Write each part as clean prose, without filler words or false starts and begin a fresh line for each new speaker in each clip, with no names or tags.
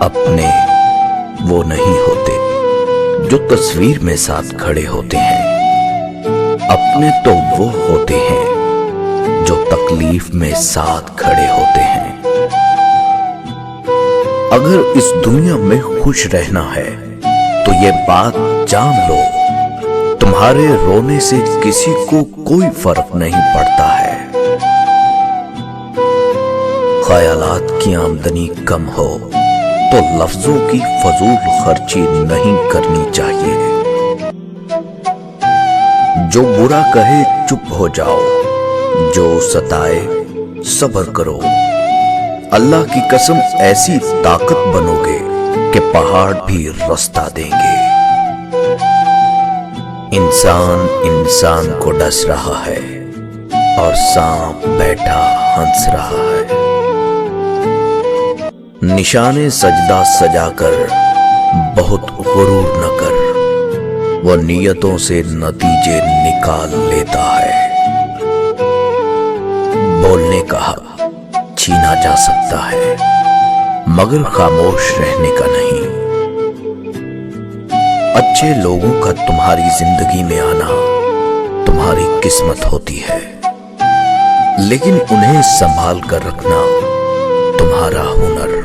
अपने वो नहीं होते जो तस्वीर में साथ खड़े होते हैं, अपने तो वो होते हैं जो तकलीफ में साथ खड़े होते हैं। अगर इस दुनिया में खुश रहना है तो ये बात जान लो, तुम्हारे रोने से किसी को कोई फर्क नहीं पड़ता है। ख्यालात की आमदनी कम हो तो लफ्जों की फजूल खर्ची नहीं करनी चाहिए। जो बुरा कहे चुप हो जाओ, जो सताए सब्र करो। अल्लाह की कसम ऐसी ताकत बनोगे कि पहाड़ भी रास्ता देंगे। इंसान इंसान को डस रहा है और सांप बैठा हंस रहा है। निशाने सजदा सजाकर बहुत गुरूर न कर, वो नियतों से नतीजे निकाल लेता है। बोलने का हक छीना जा सकता है मगर खामोश रहने का नहीं। अच्छे लोगों का तुम्हारी जिंदगी में आना तुम्हारी किस्मत होती है, लेकिन उन्हें संभाल कर रखना तुम्हारा हुनर।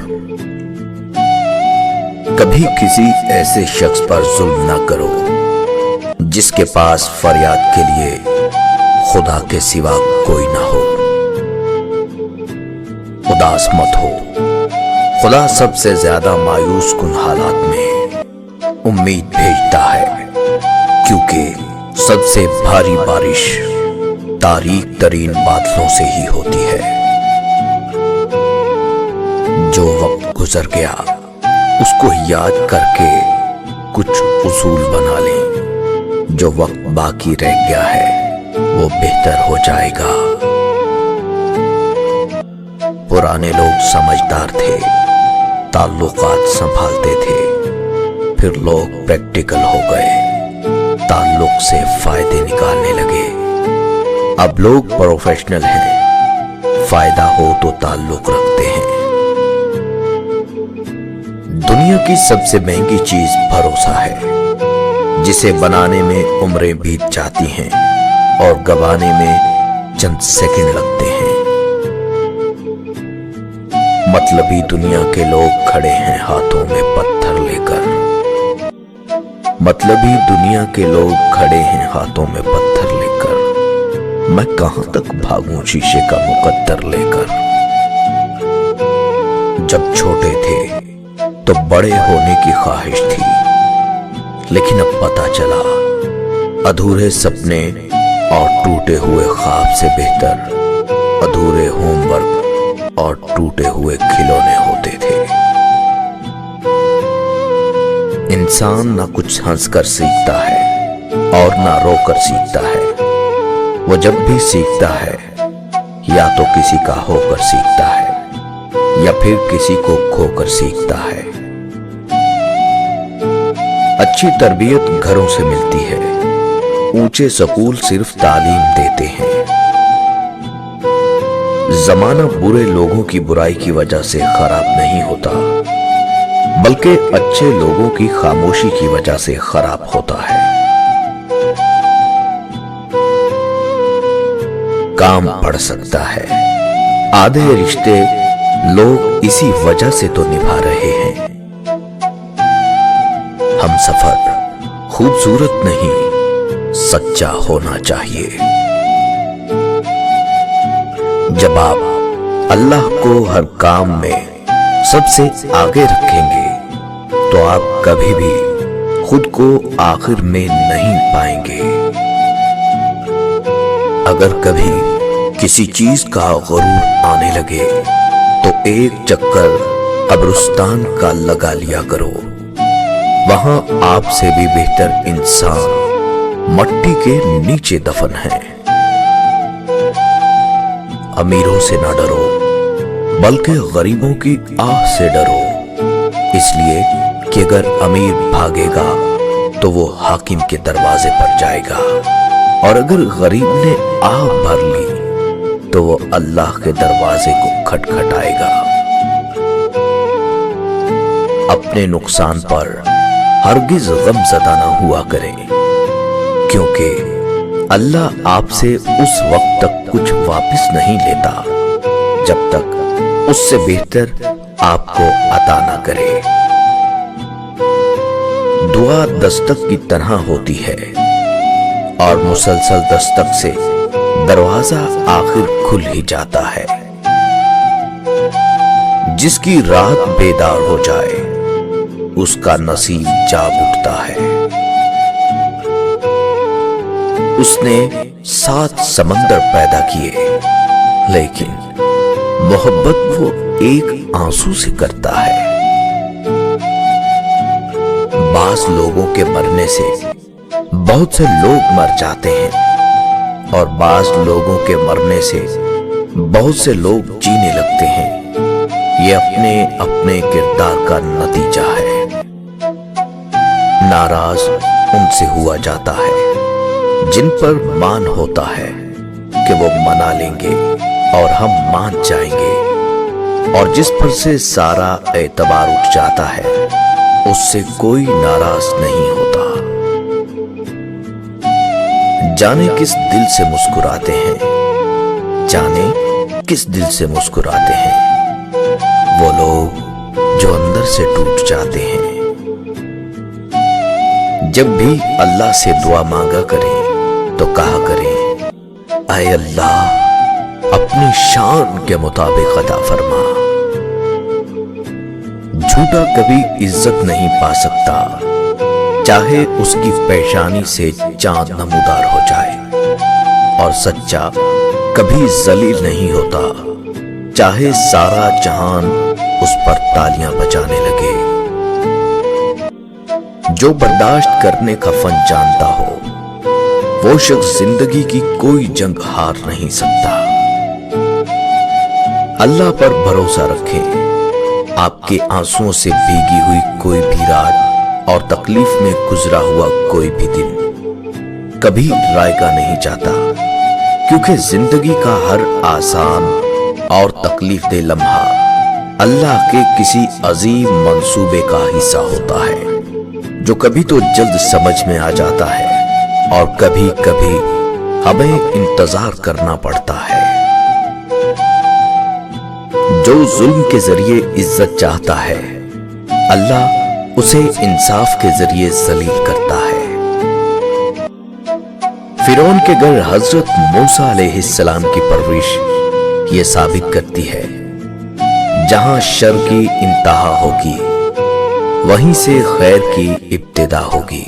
कभी किसी ऐसे शख्स पर जुल्म ना करो जिसके पास फरियाद के लिए खुदा के सिवा कोई ना हो। उदास मत हो, खुदा सबसे ज्यादा मायूस कुन हालात में उम्मीद भेजता है, क्योंकि सबसे भारी बारिश तारीक तरीन बादलों से ही होती है। जो वक्त गुजर गया उसको याद करके कुछ उसूल बना लें। जो वक्त बाकी रह गया है वो बेहतर हो जाएगा। पुराने लोग समझदार थे, ताल्लुकात संभालते थे, फिर लोग प्रैक्टिकल हो गए, ताल्लुक से फायदे निकालने लगे। अब लोग प्रोफेशनल हैं, फायदा हो तो ताल्लुक रखते हैं। दुनिया की सबसे महंगी चीज भरोसा है, जिसे बनाने में उम्रें बीत जाती हैं और गंवाने में चंद सेकंड लगते हैं। मतलबी दुनिया के लोग खड़े हैं हाथों में पत्थर लेकर। मतलबी दुनिया के लोग खड़े हैं हाथों में पत्थर लेकर। मैं कहां तक भागूं शीशे का मुकद्दर लेकर। जब छोटे थे तो बड़े होने की ख्वाहिश थी, लेकिन अब पता चला अधूरे सपने और टूटे हुए ख्वाब से बेहतर अधूरे होमवर्क और टूटे हुए खिलौने होते थे। इंसान ना कुछ हंसकर सीखता है और ना रोकर सीखता है। वो जब भी सीखता है या तो किसी का होकर सीखता है या फिर किसी को खोकर सीखता है। अच्छी तरबियत घरों से मिलती है, ऊंचे स्कूल सिर्फ तालीम देते हैं। जमाना बुरे लोगों की बुराई की वजह से खराब नहीं होता, बल्कि अच्छे लोगों की खामोशी की वजह से खराब होता है। काम बढ़ सकता है, आधे रिश्ते लोग इसी वजह से तो निभा रहे हैं। हम सफर खूबसूरत नहीं सच्चा होना चाहिए। जब आप अल्लाह को हर काम में सबसे आगे रखेंगे तो आप कभी भी खुद को आखिर में नहीं पाएंगे। अगर कभी किसी चीज का गुरूर आने लगे तो एक चक्कर कब्रिस्तान का लगा लिया करो। वहां आपसे भी बेहतर इंसान मट्टी के नीचे दफन है। अमीरों से ना डरो, बल्कि गरीबों की आह से डरो, इसलिए कि अगर अमीर भागेगा तो वो हाकिम के दरवाजे पर जाएगा, और अगर गरीब ने आह भर ली तो वो अल्लाह के दरवाजे को खटखटाएगा। اپنے نقصان پر ہرگز غمزدہ نہ ہوا کریں، کیونکہ اللہ آپ سے اس وقت تک کچھ واپس نہیں لیتا جب تک اس سے بہتر آپ کو عطا نہ کرے۔ دعا دستک کی طرح ہوتی ہے اور مسلسل دستک سے دروازہ آخر کھل ہی جاتا ہے۔ جس کی رات بیدار ہو جائے اس کا نصیب جاگ اٹھتا ہے۔ اس نے 7 سمندر پیدا کیے، لیکن محبت وہ ایک آنسو سے کرتا ہے۔ بعض لوگوں کے مرنے سے بہت سے لوگ مر جاتے ہیں اور بعض لوگوں کے مرنے سے بہت سے لوگ جینے لگتے ہیں۔ یہ اپنے اپنے کردار کا نتیجہ ہے۔ ناراض ان سے ہوا جاتا ہے جن پر مان ہوتا ہے کہ وہ منا لیں گے اور ہم مان جائیں گے، اور جس پر سے سارا اعتبار اٹھ جاتا ہے اس سے کوئی ناراض نہیں ہوتا۔ جانے کس دل سے مسکراتے ہیں، جانے کس دل سے مسکراتے ہیں وہ لوگ جو اندر سے ٹوٹ جاتے ہیں۔ جب بھی اللہ سے دعا مانگا کریں تو کہا کریں، اے اللہ اپنی شان کے مطابق عطا فرما۔ جھوٹا کبھی عزت نہیں پا سکتا، چاہے اس کی پیشانی سے چاند نمودار ہو جائے، اور سچا کبھی ذلیل نہیں ہوتا، چاہے سارا جہان اس پر تالیاں بجانے لگے۔ جو برداشت کرنے کا فن جانتا ہو وہ شخص زندگی کی کوئی جنگ ہار نہیں سکتا۔ اللہ پر بھروسہ رکھیں، آپ کے آنسوؤں سے بھیگی ہوئی کوئی بھی رات اور تکلیف میں گزرا ہوا کوئی بھی دن کبھی رائے گا نہیں جاتا، کیونکہ زندگی کا ہر آسان اور تکلیف دہ لمحہ اللہ کے کسی عظیم منصوبے کا حصہ ہوتا ہے، جو کبھی تو جلد سمجھ میں آ جاتا ہے اور کبھی کبھی ہمیں انتظار کرنا پڑتا ہے۔ جو ظلم کے ذریعے عزت چاہتا ہے اللہ اسے انصاف کے ذریعے ذلیل کرتا ہے۔ فرعون کے گھر حضرت موسیٰ علیہ السلام کی پرورش یہ ثابت کرتی ہے جہاں شر کی انتہا ہوگی وہیں سے خیر کی ابتدا ہوگی۔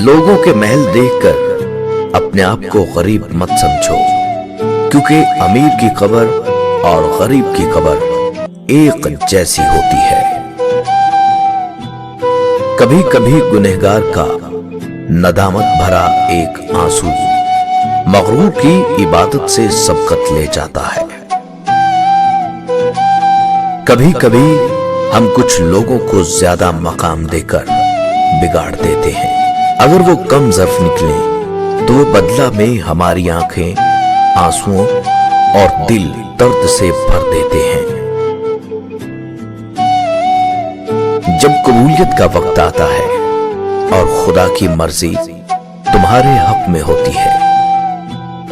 لوگوں کے محل دیکھ کر اپنے آپ کو غریب مت سمجھو، کیونکہ امیر کی قبر اور غریب کی قبر ایک جیسی ہوتی ہے۔ کبھی کبھی گنہگار کا ندامت بھرا ایک آنسو مغرور کی عبادت سے سبقت لے جاتا ہے۔ کبھی کبھی ہم کچھ لوگوں کو زیادہ مقام دے کر بگاڑ دیتے ہیں، اگر وہ کم ظرف نکلیں تو وہ بدلہ میں ہماری آنکھیں آنسوؤں اور دل درد سے بھر دیتے ہیں۔ جب قبولیت کا وقت آتا ہے اور خدا کی مرضی تمہارے حق میں ہوتی ہے،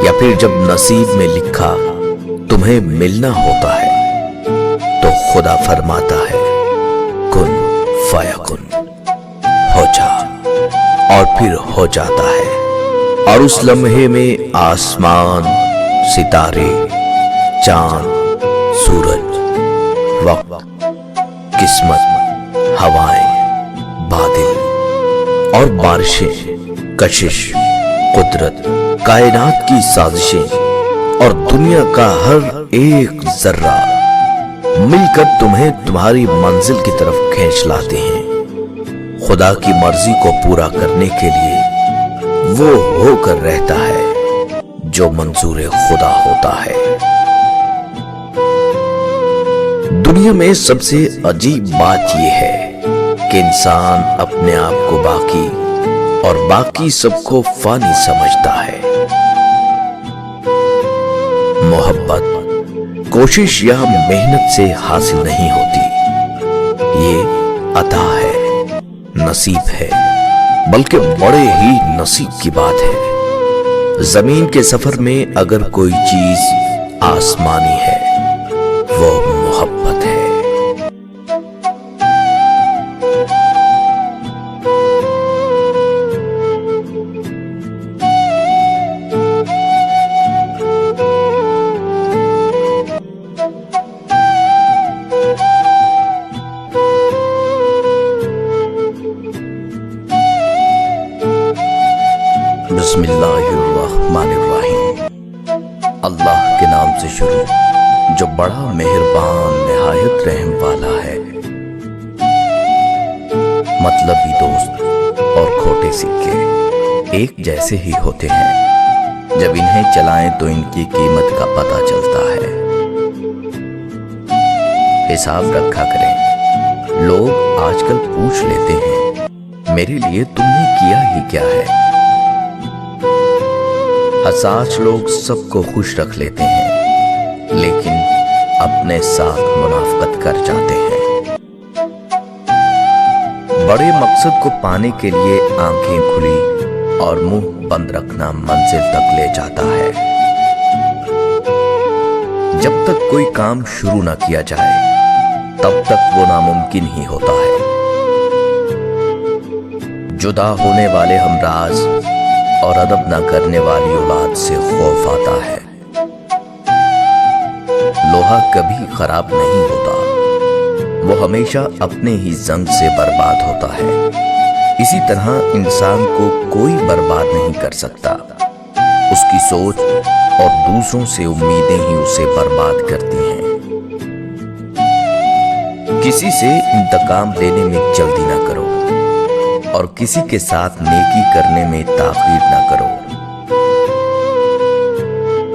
یا پھر جب نصیب میں لکھا تمہیں ملنا ہوتا ہے، تو خدا فرماتا ہے کن فیکن، ہو جا، اور پھر ہو جاتا ہے، اور اس لمحے میں آسمان، ستارے، چاند، سورج، وقت، قسمت، ہوائیں، بادل اور بارشیں، کشش، قدرت، کائنات کی سازشیں اور دنیا کا ہر ایک ذرہ مل کر تمہیں تمہاری منزل کی طرف کھینچ لاتے ہیں۔ خدا کی مرضی کو پورا کرنے کے لیے وہ ہو کر رہتا ہے جو منظور خدا ہوتا ہے۔ دنیا میں سب سے عجیب بات یہ ہے کہ انسان اپنے آپ کو باقی اور باقی سب کو فانی سمجھتا ہے۔ محبت کوشش یا محنت سے حاصل نہیں ہوتی، अता है, नसीब है, बल्कि बड़े ही नसीब की बात है। जमीन के सफर में अगर कोई चीज आसमानी है, वो मोहब्बत है। बिस्मिल्लाहिर्रहमानिर्रहीम। अल्लाह के नाम से शुरू, जो बड़ा मेहरबान निहायत रहम वाला है। मतलबी दोस्त और खोटे सिक्के एक जैसे ही होते हैं, जब इन्हें चलाएं तो इनकी कीमत का पता चलता है। हिसाब रखा करें। लोग आजकल पूछ लेते हैं, मेरे लिए तुमने किया ही क्या है। हसास लोग सबको खुश रख लेते हैं, लेकिन अपने साथ मुनाफकत कर जाते हैं। बड़े मकसद को पाने के लिए आंखें खुली और मुंह बंद रखना मंजिल तक ले जाता है। जब तक कोई काम शुरू ना किया जाए, तब तक वो नामुमकिन ही होता है। जुदा होने वाले हमराज और अदब न करने वाली औलाद से खौफ आता है। लोहा कभी खराब नहीं होता, वो हमेशा अपने ही जंग से बर्बाद होता है। इसी तरह इंसान को कोई बर्बाद नहीं कर सकता। उसकी सोच और दूसरों से उम्मीदें ही उसे बर्बाद करती हैं। किसी से इंतकाम लेने में जल्दी ना करो और किसी के साथ नेकी करने में ताखीर ना करो।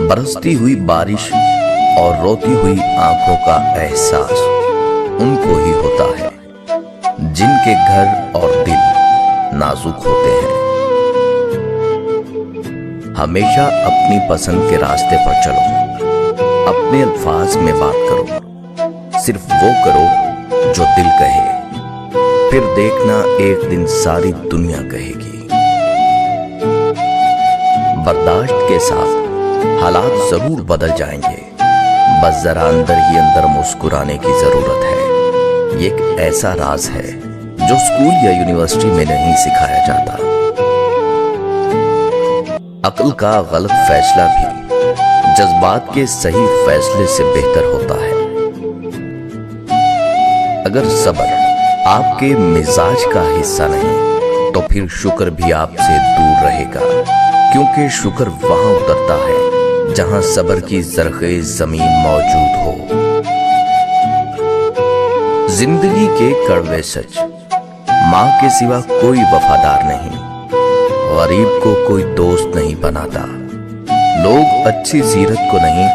बरसती हुई बारिश और रोती हुई आंखों का एहसास उनको ही होता है, जिनके घर और दिल नाजुक होते हैं। हमेशा अपनी पसंद के रास्ते पर चलो। अपने अल्फाज में बात करो, सिर्फ वो करो जो दिल कहे। फिर देखना एक दिन सारी दुनिया कहेगी। बर्दाश्त के साथ हालात जरूर बदल जाएंगे, बस जरा अंदर ही अंदर मुस्कुराने की जरूरत है। ये एक ऐसा राज है जो स्कूल या यूनिवर्सिटी में नहीं सिखाया जाता। अक्ल का गलत फैसला भी जज्बात के सही फैसले से बेहतर होता है। अगर सब्र आपके मिजाज का हिस्सा नहीं, तो फिर शुक्र भी आपसे दूर रहेगा, क्योंकि शुक्र वहां उतरता है जहां सब्र की ज़रख़ेज़ ज़मीन मौजूद हो। जिंदगी के कड़वे सच, माँ के सिवा कोई वफादार नहीं, गरीब को कोई दोस्त नहीं बनाता। लोग अच्छी सीरत को नहीं,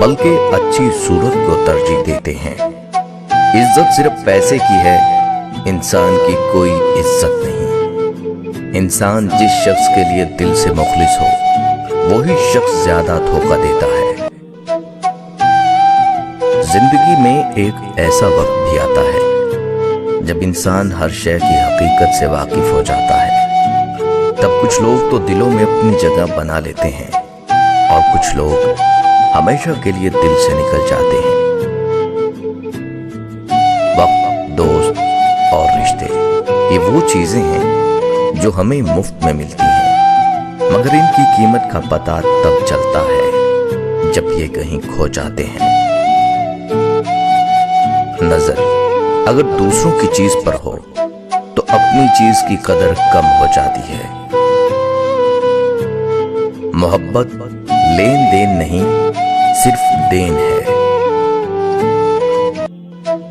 बल्कि अच्छी सूरत को तरजीह देते हैं। इज्जत सिर्फ पैसे की है, इंसान की कोई इज्जत नहीं। इंसान जिस शख्स के लिए दिल से मुखलिस हो, वही शख्स ज्यादा धोखा देता है। जिंदगी में एक ऐसा वक्त भी आता है जब इंसान हर शय की हकीकत से वाकिफ हो जाता है। तब कुछ लोग तो दिलों में अपनी जगह बना लेते हैं और कुछ लोग हमेशा के लिए दिल से निकल जाते हैं। वक्त, दोस्त और रिश्ते, ये वो चीजें हैं जो हमें मुफ्त में मिलती हैं, मगर इनकी कीमत का पता तब चलता है जब ये कहीं खो जाते हैं। नजर अगर दूसरों की चीज पर हो, तो अपनी चीज की कदर कम हो जाती है। मोहब्बत लेन देन नहीं, सिर्फ देन है।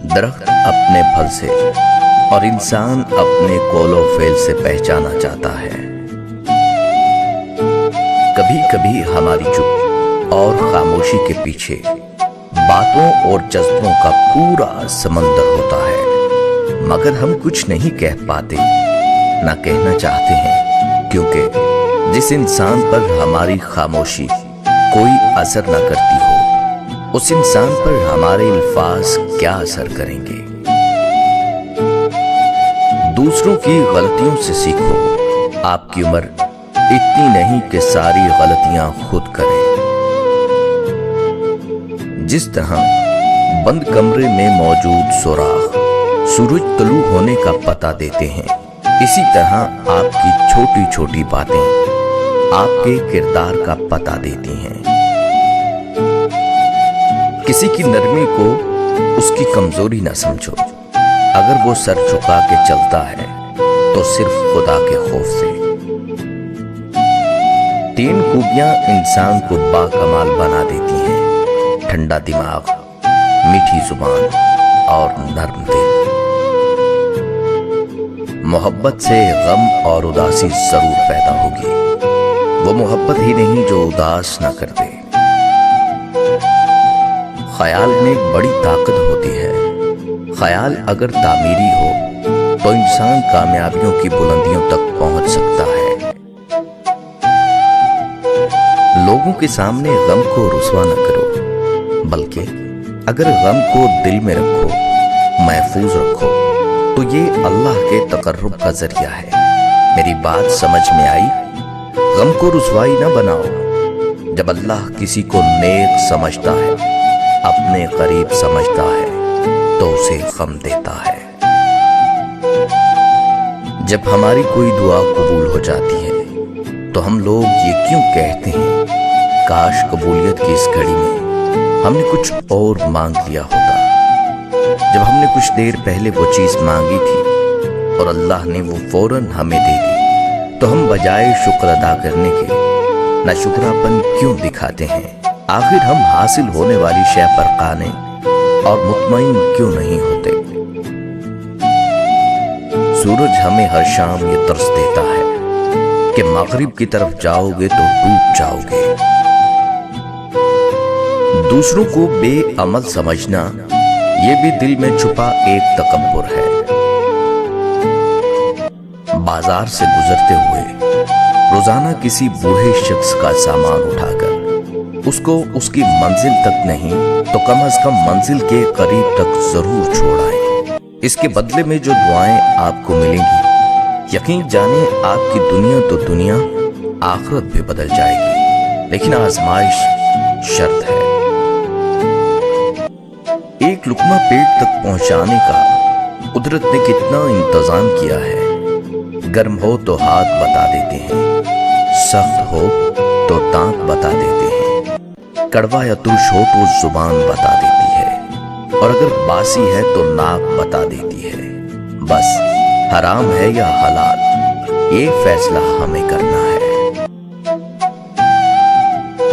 दरख्त अपने फल से और इंसान अपने कोलो फेल से पहचाना जाता है। कभी कभी हमारी चुप और खामोशी के पीछे बातों और जज्बों का पूरा समंदर होता है, मगर हम कुछ नहीं कह पाते, ना कहना चाहते हैं, क्योंकि जिस इंसान पर हमारी खामोशी कोई असर न करती हो, उस इंसान पर हमारे अल्फाज क्या असर करेंगे। दूसरों की गलतियों से सीखो। आपकी उम्र इतनी नहीं कि सारी गलतियां खुद करें। जिस तरह बंद कमरे में मौजूद सुराख सूरज तुलू होने का पता देते हैं, इसी तरह आपकी छोटी छोटी बातें आपके किरदार का पता देती हैं। किसी की नरमी को उसकी कमजोरी न समझो। अगर वो सर झुका के चलता है तो सिर्फ खुदा के खौफ से। 3 खूबियां इंसान को बाकमाल बना देती हैं: ठंडा दिमाग, मीठी जुबान और नर्म दिल। मोहब्बत से गम और उदासी जरूर पैदा होगी। वो मोहब्बत ही नहीं जो उदास न कर दे। ख्याल में एक बड़ी ताकत होती है। ख्याल अगर तामीरी हो तो इंसान कामयाबियों की बुलंदियों तक पहुंच सकता है। लोगों के सामने गम को रुसवा न करो, बल्कि अगर गम को दिल में रखो, महफूज रखो, तो ये अल्लाह के तकर्रुब का जरिया है। मेरी बात समझ में आई? गम को रुसवाई न बनाओ। जब अल्लाह किसी को नेक समझता है, अपने करीब समझता है, तो उसे गम देता है। जब हमारी कोई दुआ कबूल हो जाती है तो हम लोग ये क्यों कहते हैं, काश कबूलियत की इस घड़ी में हमने कुछ और मांग लिया होता। जब हमने कुछ देर पहले वो चीज मांगी थी और अल्लाह ने वो फौरन हमें दे दी, तो हम बजाय शुक्र अदा करने के नाशुक्रापन क्यों दिखाते हैं? आखिर हम हासिल होने वाली शय पर काने और मुतमईन क्यों नहीं होते? सूरज हमें हर शाम ये दर्स देता है कि मगरिब की तरफ जाओगे तो डूब जाओगे। दूसरों को बेअमल समझना ये भी दिल में छुपा एक तकब्बुर है। बाजार से गुजरते हुए रोजाना किसी बूढ़े शख्स का सामान उठाकर उसको उसकी मंजिल तक नहीं तो कम से कम मंजिल के करीब तक जरूर छोड़ाएं। इसके बदले में जो दुआएं आपको मिलेंगी, यकीन जाने आपकी दुनिया तो दुनिया, आखिरत भी बदल जाएगी। लेकिन आजमाइश शर्त है। एक लुकमा पेट तक पहुंचाने का कुदरत ने कितना इंतजाम किया है। गर्म हो तो हाथ बता देते हैं, सख्त हो तो दांत बता देते हैं, कड़वा या तुर्श हो तो जुबान बता देती है, और अगर बासी है तो नाक बता देती है। बस हराम है या हलाल, ये फैसला हमें करना है।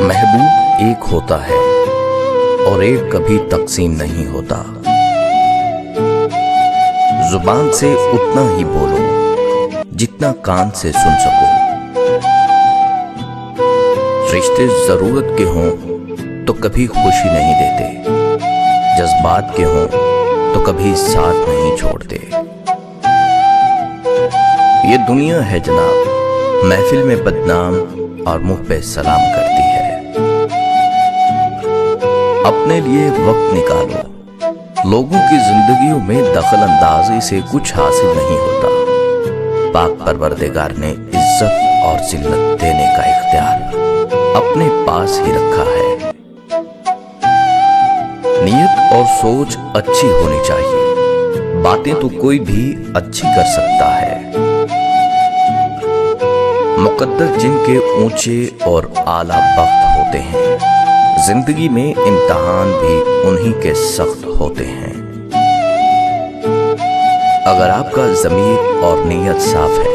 महबूब एक होता है और एक कभी तकसीम नहीं होता। जुबान से उतना ही बोलो जितना कान से सुन सको। रिश्ते जरूरत के हों तो कभी खुशी नहीं देते, जज्बात के हों तो कभी साथ नहीं छोड़ते। ये दुनिया है जनाब, महफिल में बदनाम और मुंह पे सलाम करती है। अपने लिए वक्त निकालो। लोगों की जिंदगियों में दखल अंदाजी से कुछ हासिल नहीं होता। पाक परवरदिगार ने इज्जत और जिल्लत देने का इख्तियार अपने पास ही रखा है। नीयत और सोच अच्छी होनी चाहिए। बातें तो कोई भी अच्छी कर सकता है। मुकद्दर जिनके ऊंचे और आला वक्त होते हैं, जिंदगी में इम्तिहान भी उन्हीं के सख्त होते हैं। अगर आपका ज़मीर और नीयत साफ है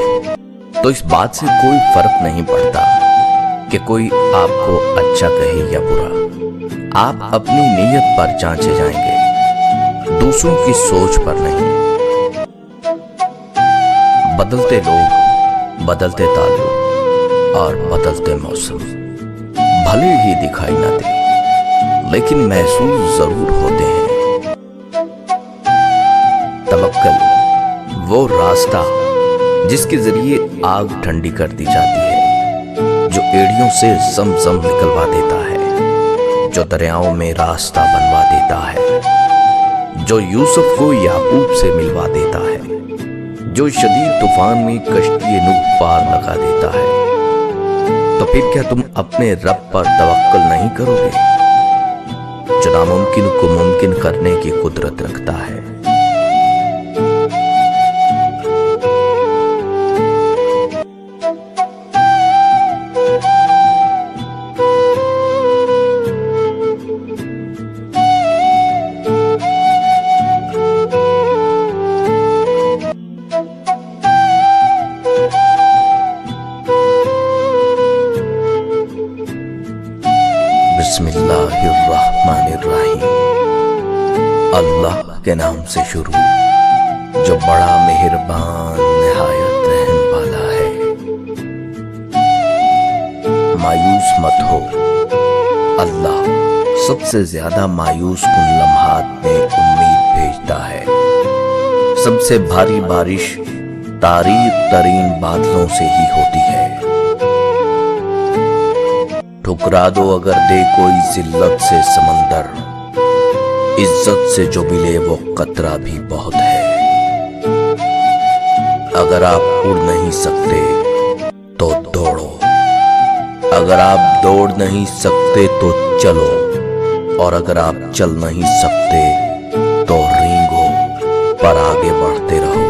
तो इस बात से कोई फर्क नहीं पड़ता कि कोई आपको अच्छा कहे या बुरा। आप अपनी नीयत पर जांचे जाएंगे, दूसरों की सोच पर नहीं। बदलते लोग, बदलते ताल्लुक और बदलते मौसम भले ही दिखाई ना दे, लेकिन महसूस जरूर होते हैं। तवक्कल वो रास्ता जिसके जरिए आग ठंडी कर दी जाती है, जो एड़ियों से ज़मज़म निकलवा देता है, जो दरियाओं में रास्ता बनवा देता है, जो यूसुफ को याकूब से मिलवा देता है, جو شدید طوفان میں کشتی نوح پار لگا دیتا ہے، تو پھر کیا تم اپنے رب پر توکل نہیں کرو گے جو ناممکن کو ممکن کرنے کی قدرت رکھتا ہے؟ بسم اللہ الرحمن الرحیم۔ اللہ کے نام سے شروع جو بڑا مہربان نہایت رحم والا ہے۔ مایوس مت ہو، اللہ سب سے زیادہ مایوس کن لمحات میں امید بھیجتا ہے۔ سب سے بھاری بارش تاریک ترین بادلوں سے ہی ہوتی ہے۔ ٹھکرا دو اگر دے کوئی ذلت سے سمندر، عزت سے جو ملے وہ قطرہ بھی بہت ہے۔ اگر آپ اڑ نہیں سکتے تو دوڑو، اگر آپ دوڑ نہیں سکتے تو چلو، اور اگر آپ چل نہیں سکتے تو رینگو پر آگے بڑھتے رہو۔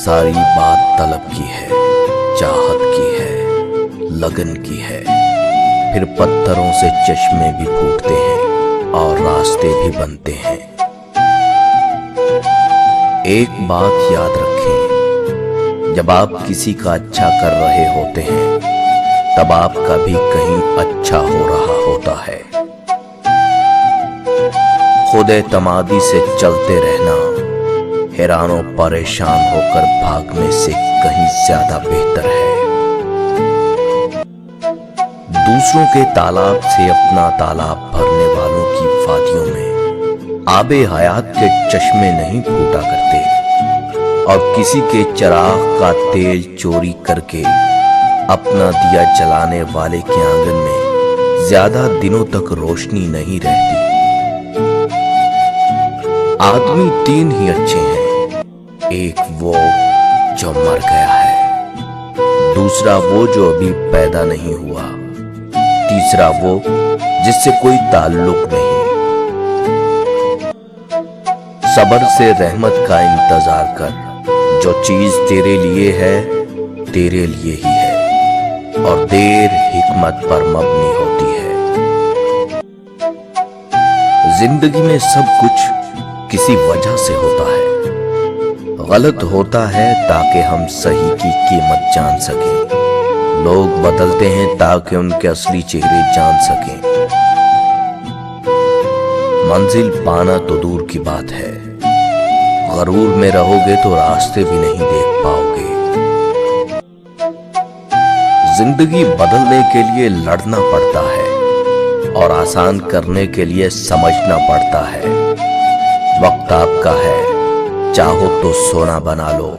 ساری بات طلب کی ہے، چاہت کی ہے، لگن کی ہے۔ پھر پتھروں سے چشمے بھی پھوٹتے ہیں اور راستے بھی بنتے ہیں۔ ایک بات یاد رکھیں، جب آپ کسی کا اچھا کر رہے ہوتے ہیں تب آپ کا بھی کہیں اچھا ہو رہا ہوتا ہے۔ خود اعتمادی سے چلتے رہنا حیران و پریشان ہو کر بھاگنے سے کہیں زیادہ بہتر ہے۔ دوسروں کے تالاب سے اپنا تالاب بھرنے والوں کی وادیوں میں آب حیات کے چشمے نہیں پھوٹا کرتے، اور کسی کے چراغ کا تیل چوری کر کے اپنا دیا جلانے والے کے آنگن میں زیادہ دنوں تک روشنی نہیں رہتی۔ آدمی تین ہی اچھے ہیں، ایک وہ جو مر گیا ہے، دوسرا وہ جو ابھی پیدا نہیں ہوا، تیسرا وہ جس سے کوئی تعلق نہیں۔ صبر سے رحمت کا انتظار کر، جو چیز تیرے لیے ہے تیرے لیے ہی ہے، اور دیر حکمت پر مبنی ہوتی ہے۔ زندگی میں سب کچھ کسی وجہ سے ہوتا ہے۔ غلط ہوتا ہے تاکہ ہم صحیح کی قیمت جان سکیں۔ لوگ بدلتے ہیں تاکہ ان کے اصلی چہرے جان سکیں۔ منزل پانا تو دور کی بات ہے، غرور میں رہو گے تو راستے بھی نہیں دیکھ پاؤ گے۔ زندگی بدلنے کے لیے لڑنا پڑتا ہے اور آسان کرنے کے لیے سمجھنا پڑتا ہے۔ وقت آپ کا ہے، چاہو تو سونا بنا لو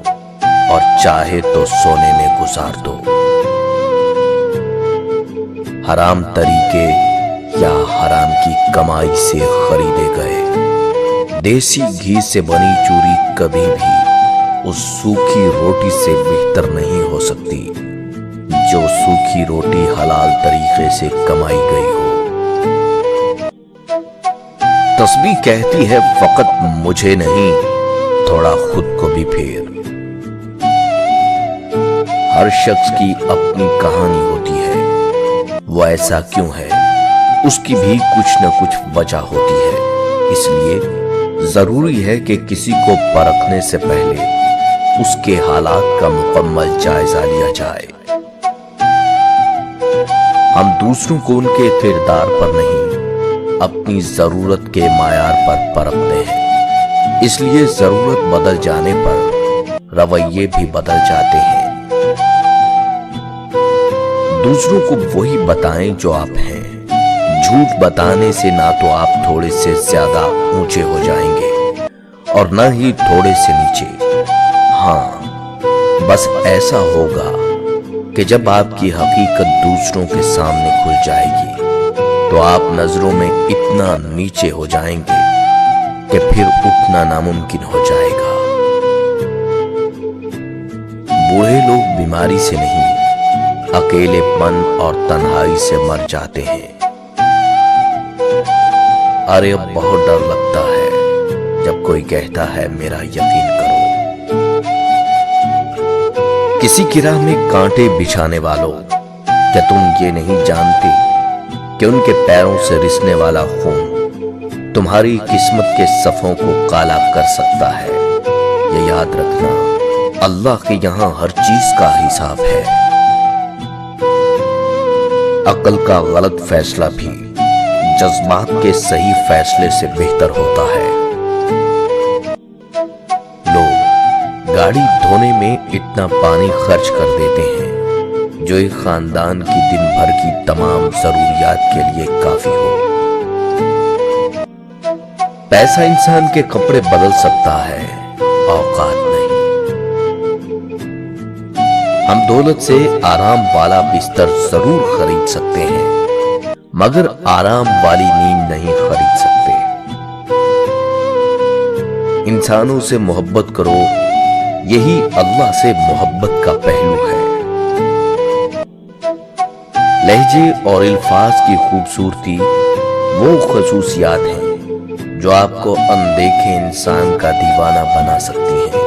اور چاہے تو سونے میں گزار دو۔ حرام طریقے یا حرام کی کمائی سے خریدے گئے دیسی گھی سے بنی چوری کبھی بھی اس سوکھی روٹی سے بہتر نہیں ہو سکتی جو سوکھی روٹی حلال طریقے سے کمائی گئی ہو۔ تسبیح کہتی ہے فقط مجھے نہیں، تھوڑا خود کو بھی پھیر۔ ہر شخص کی اپنی کہانی ہوتی ہے، وہ ایسا کیوں ہے اس کی بھی کچھ نہ کچھ وجہ ہوتی ہے۔ اس لیے ضروری ہے کہ کسی کو پرکھنے سے پہلے اس کے حالات کا مکمل جائزہ لیا جائے۔ ہم دوسروں کو ان کے کردار پر نہیں، اپنی ضرورت کے معیار پر پرکھتے ہیں۔ اس لیے ضرورت بدل جانے پر رویے بھی بدل جاتے ہیں۔ دوسروں کو وہی بتائیں جو آپ ہیں۔ جھوٹ بتانے سے نہ تو آپ تھوڑے سے زیادہ اونچے ہو جائیں گے اور نہ ہی تھوڑے سے نیچے۔ ہاں، بس ایسا ہوگا کہ جب آپ کی حقیقت دوسروں کے سامنے کھل جائے گی تو آپ نظروں میں اتنا نیچے ہو جائیں گے کہ پھر اٹھنا ناممکن ہو جائے گا۔ बूढ़े लोग बीमारी से नहीं, अकेलेपन और तन्हाई से मर जाते हैं। अरे अब बहुत डर लगता है जब कोई कहता है मेरा यकीन करो। किसी की राह में कांटे बिछाने वालों, क्या तुम ये नहीं जानते कि उनके पैरों से रिसने वाला खून तुम्हारी किस्मत के सफ़ों को काला कर सकता है। ये याद रखना, अल्लाह के यहां हर चीज का हिसाब है। अक्ल का गलत फैसला भी जज्बात के सही फैसले से बेहतर होता है। लोग गाड़ी धोने में इतना पानी खर्च कर देते हैं जो एक खानदान की दिन भर की तमाम जरूरियात के लिए काफी हो। पैसा इंसान के कपड़े बदल सकता है, औकात नहीं। हम दौलत से आराम वाला बिस्तर जरूर खरीद सकते हैं, मगर आराम वाली नींद नहीं खरीद सकते। इंसानों से मोहब्बत करो, यही अल्लाह से मोहब्बत का पहलू है। लहजे और अल्फाज की खूबसूरती वो खसूसियात हैं जो आपको अनदेखे इंसान का दीवाना बना सकती हैं।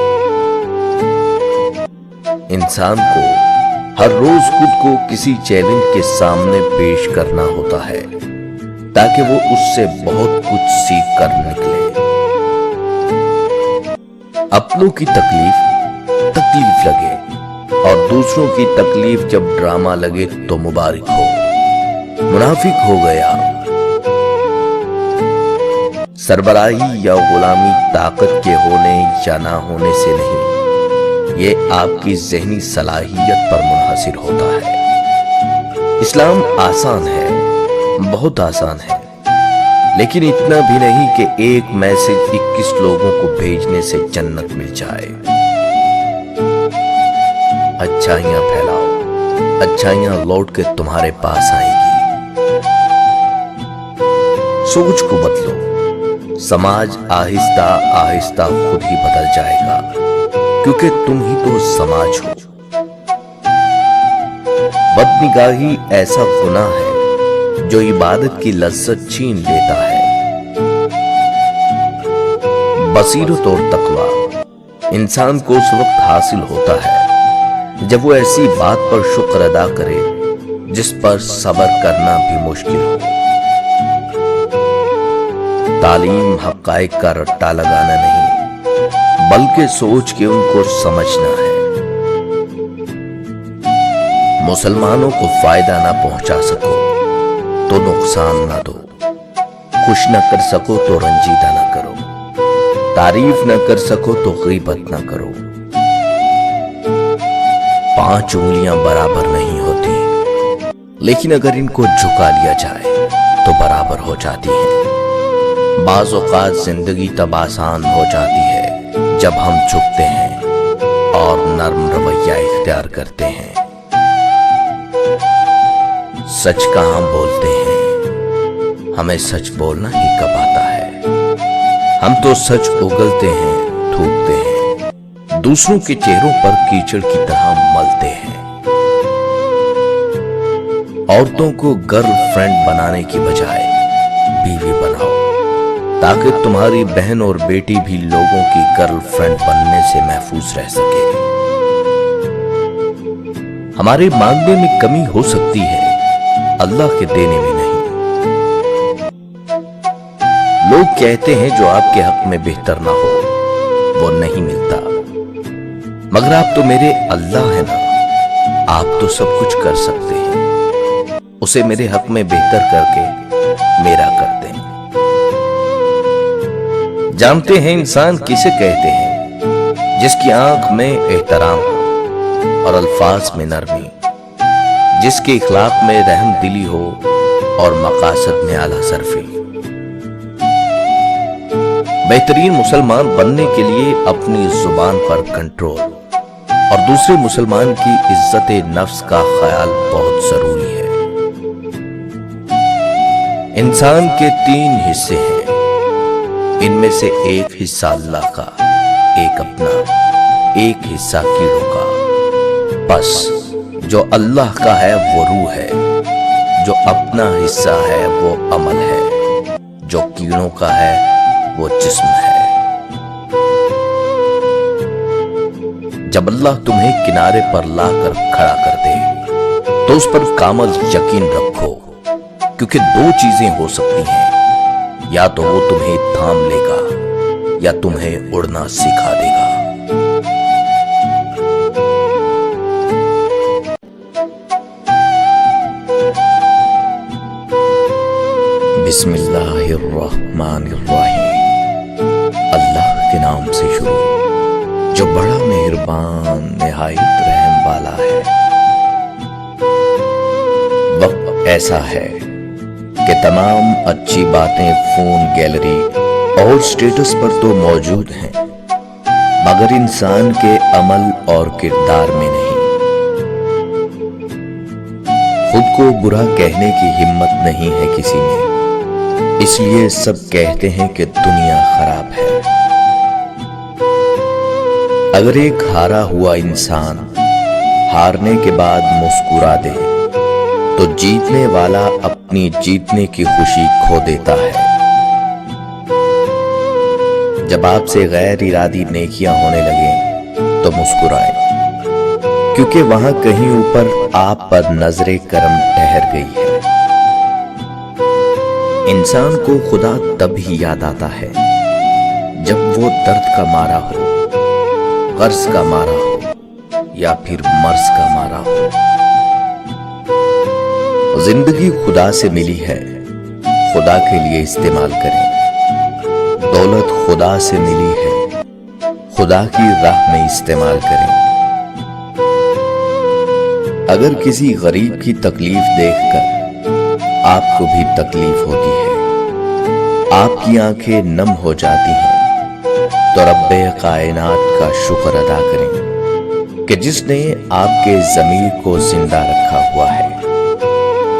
इंसान को हर रोज खुद को किसी चैलेंज के सामने पेश करना होता है ताकि वो उससे बहुत कुछ सीख कर निकले। अपनों की तकलीफ लगे और दूसरों की तकलीफ जब ड्रामा लगे तो मुबारक हो, मुनाफिक हो गया। सरबराही या गुलामी ताकत के होने या ना होने से नहीं, ये आपकी ज़हनी सलाहियत पर मुनहसिर होता है। इस्लाम आसान है, बहुत आसान है, लेकिन इतना भी नहीं कि एक मैसेज 21 लोगों को भेजने से जन्नत मिल जाए। अच्छाइयां फैलाओ, अच्छाइयां लौट के तुम्हारे पास आएगी। सोच को बदलो, समाज आहिस्ता आहिस्ता खुद ही बदल जाएगा, क्योंकि तुम ही तो समाज हो। बदनिगाही ऐसा गुनाह है जो इबादत की लज्जत छीन लेता है। बसीरत और तकवा इंसान को उस वक्त हासिल होता है जब वो ऐसी बात पर शुक्र अदा करे जिस पर सब्र करना भी मुश्किल हो। तालीम हक़ाइक़ का रट्टा लगाना नहीं, बल्कि सोच के उनको समझना है। मुसलमानों को फायदा ना पहुंचा सको तो नुकसान ना दो, खुश ना कर सको तो रंजीदा ना करो, तारीफ ना कर सको तो गीबत ना करो। 5 उंगलियां बराबर नहीं होती, लेकिन अगर इनको झुका लिया जाए तो बराबर हो जाती हैं। बाज़ औक़ात जिंदगी तब आसान हो जाती है जब हम झुकते हैं और नर्म रवैया इख्तियार करते हैं। सच कहाँ बोलते हैं, हमें सच बोलना ही कब आता है। हम तो सच उगलते हैं, थूकते हैं, दूसरों के चेहरों पर कीचड़ की तरह मलते हैं। औरतों को गर्लफ्रेंड बनाने की बजाय बीवी बनाओ, ताकि तुम्हारी बहन और बेटी भी लोगों की गर्लफ्रेंड बनने से महफूज रह सके। हमारे मांगने में कमी हो सकती है, अल्लाह के देने में नहीं। लोग कहते हैं जो आपके हक में बेहतर ना हो वो नहीं मिलता, मगर आप तो मेरे अल्लाह है ना, आप तो सब कुछ कर सकते हैं। उसे मेरे हक में बेहतर करके मेरा कर दें। जानते हैं इंसान किसे कहते हैं? जिसकी आंख में एहतराम हो और अल्फाज में नरमी, जिसके इखलाक में रहम दिली हो और मकासद में आला सरफी। बेहतरीन मुसलमान बनने के लिए अपनी जुबान पर कंट्रोल और दूसरे मुसलमान की इज्जत नफ्स का ख्याल बहुत जरूरी है। इंसान के 3 हिस्से हैं, इनमें से एक हिस्सा अल्लाह का, एक अपना, एक हिस्सा कीड़ों का। बस जो अल्लाह का है वो रूह है, जो अपना हिस्सा है वो अमल है, जो कीड़ों का है वो जिस्म है। जब अल्लाह तुम्हें किनारे पर लाकर खड़ा कर दे तो उस पर कामल यकीन रखो, क्योंकि दो चीजें हो सकती हैं, या तो वो तुम्हें थाम लेगा या तुम्हें उड़ना सिखा देगा। बिस्मिल्लाहिर्रहमानिर्रहीम। अल्लाह के नाम से शुरू जो बड़ा मेहरबान निहायत रहम वाला है। वक्त ऐसा है कि तमाम अच्छी बातें फोन, गैलरी और स्टेटस पर तो मौजूद हैं, मगर इंसान के अमल और किरदार में नहीं। खुद को बुरा कहने की हिम्मत नहीं है किसी में, इसलिए सब कहते हैं कि दुनिया खराब है। अगर एक हारा हुआ इंसान हारने के बाद मुस्कुरा दे तो जीतने वाला अपनी जीतने की खुशी खो देता है। जब आपसे गैर इरादी नेकियां होने लगे तो मुस्कुराएं, क्योंकि वहां कहीं ऊपर आप पर नजरे करम ठहर गई है। इंसान को खुदा तब ही याद आता है जब वो दर्द का मारा हो, कर्ज का मारा हो या फिर मर्ज का मारा हो। जिंदगी खुदा से मिली है, खुदा के लिए इस्तेमाल करें। दौलत खुदा से मिली है, खुदा की राह में इस्तेमाल करें। अगर किसी गरीब की तकलीफ देखकर आपको भी तकलीफ होती है, आपकी आंखें नम हो जाती हैं, तो रब्बे कायनात का शुक्र अदा करें कि जिसने आपके ज़मीर को जिंदा रखा हुआ है।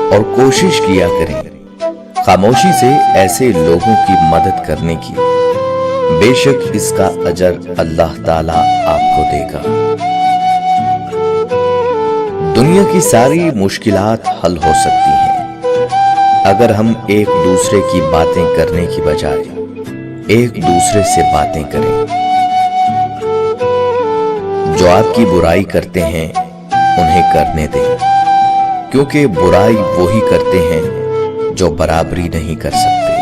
और कोशिश किया करें खामोशी से ऐसे लोगों की मदद करने की, बेशक इसका अजर अल्लाह ताला आपको देगा। दुनिया की सारी मुश्किलात हल हो सकती हैं अगर हम एक दूसरे की बातें करने की बजाय एक दूसरे से बातें करें। जो आपकी बुराई करते हैं उन्हें करने दें, क्योंकि बुराई वो ही करते हैं जो बराबरी नहीं कर सकते।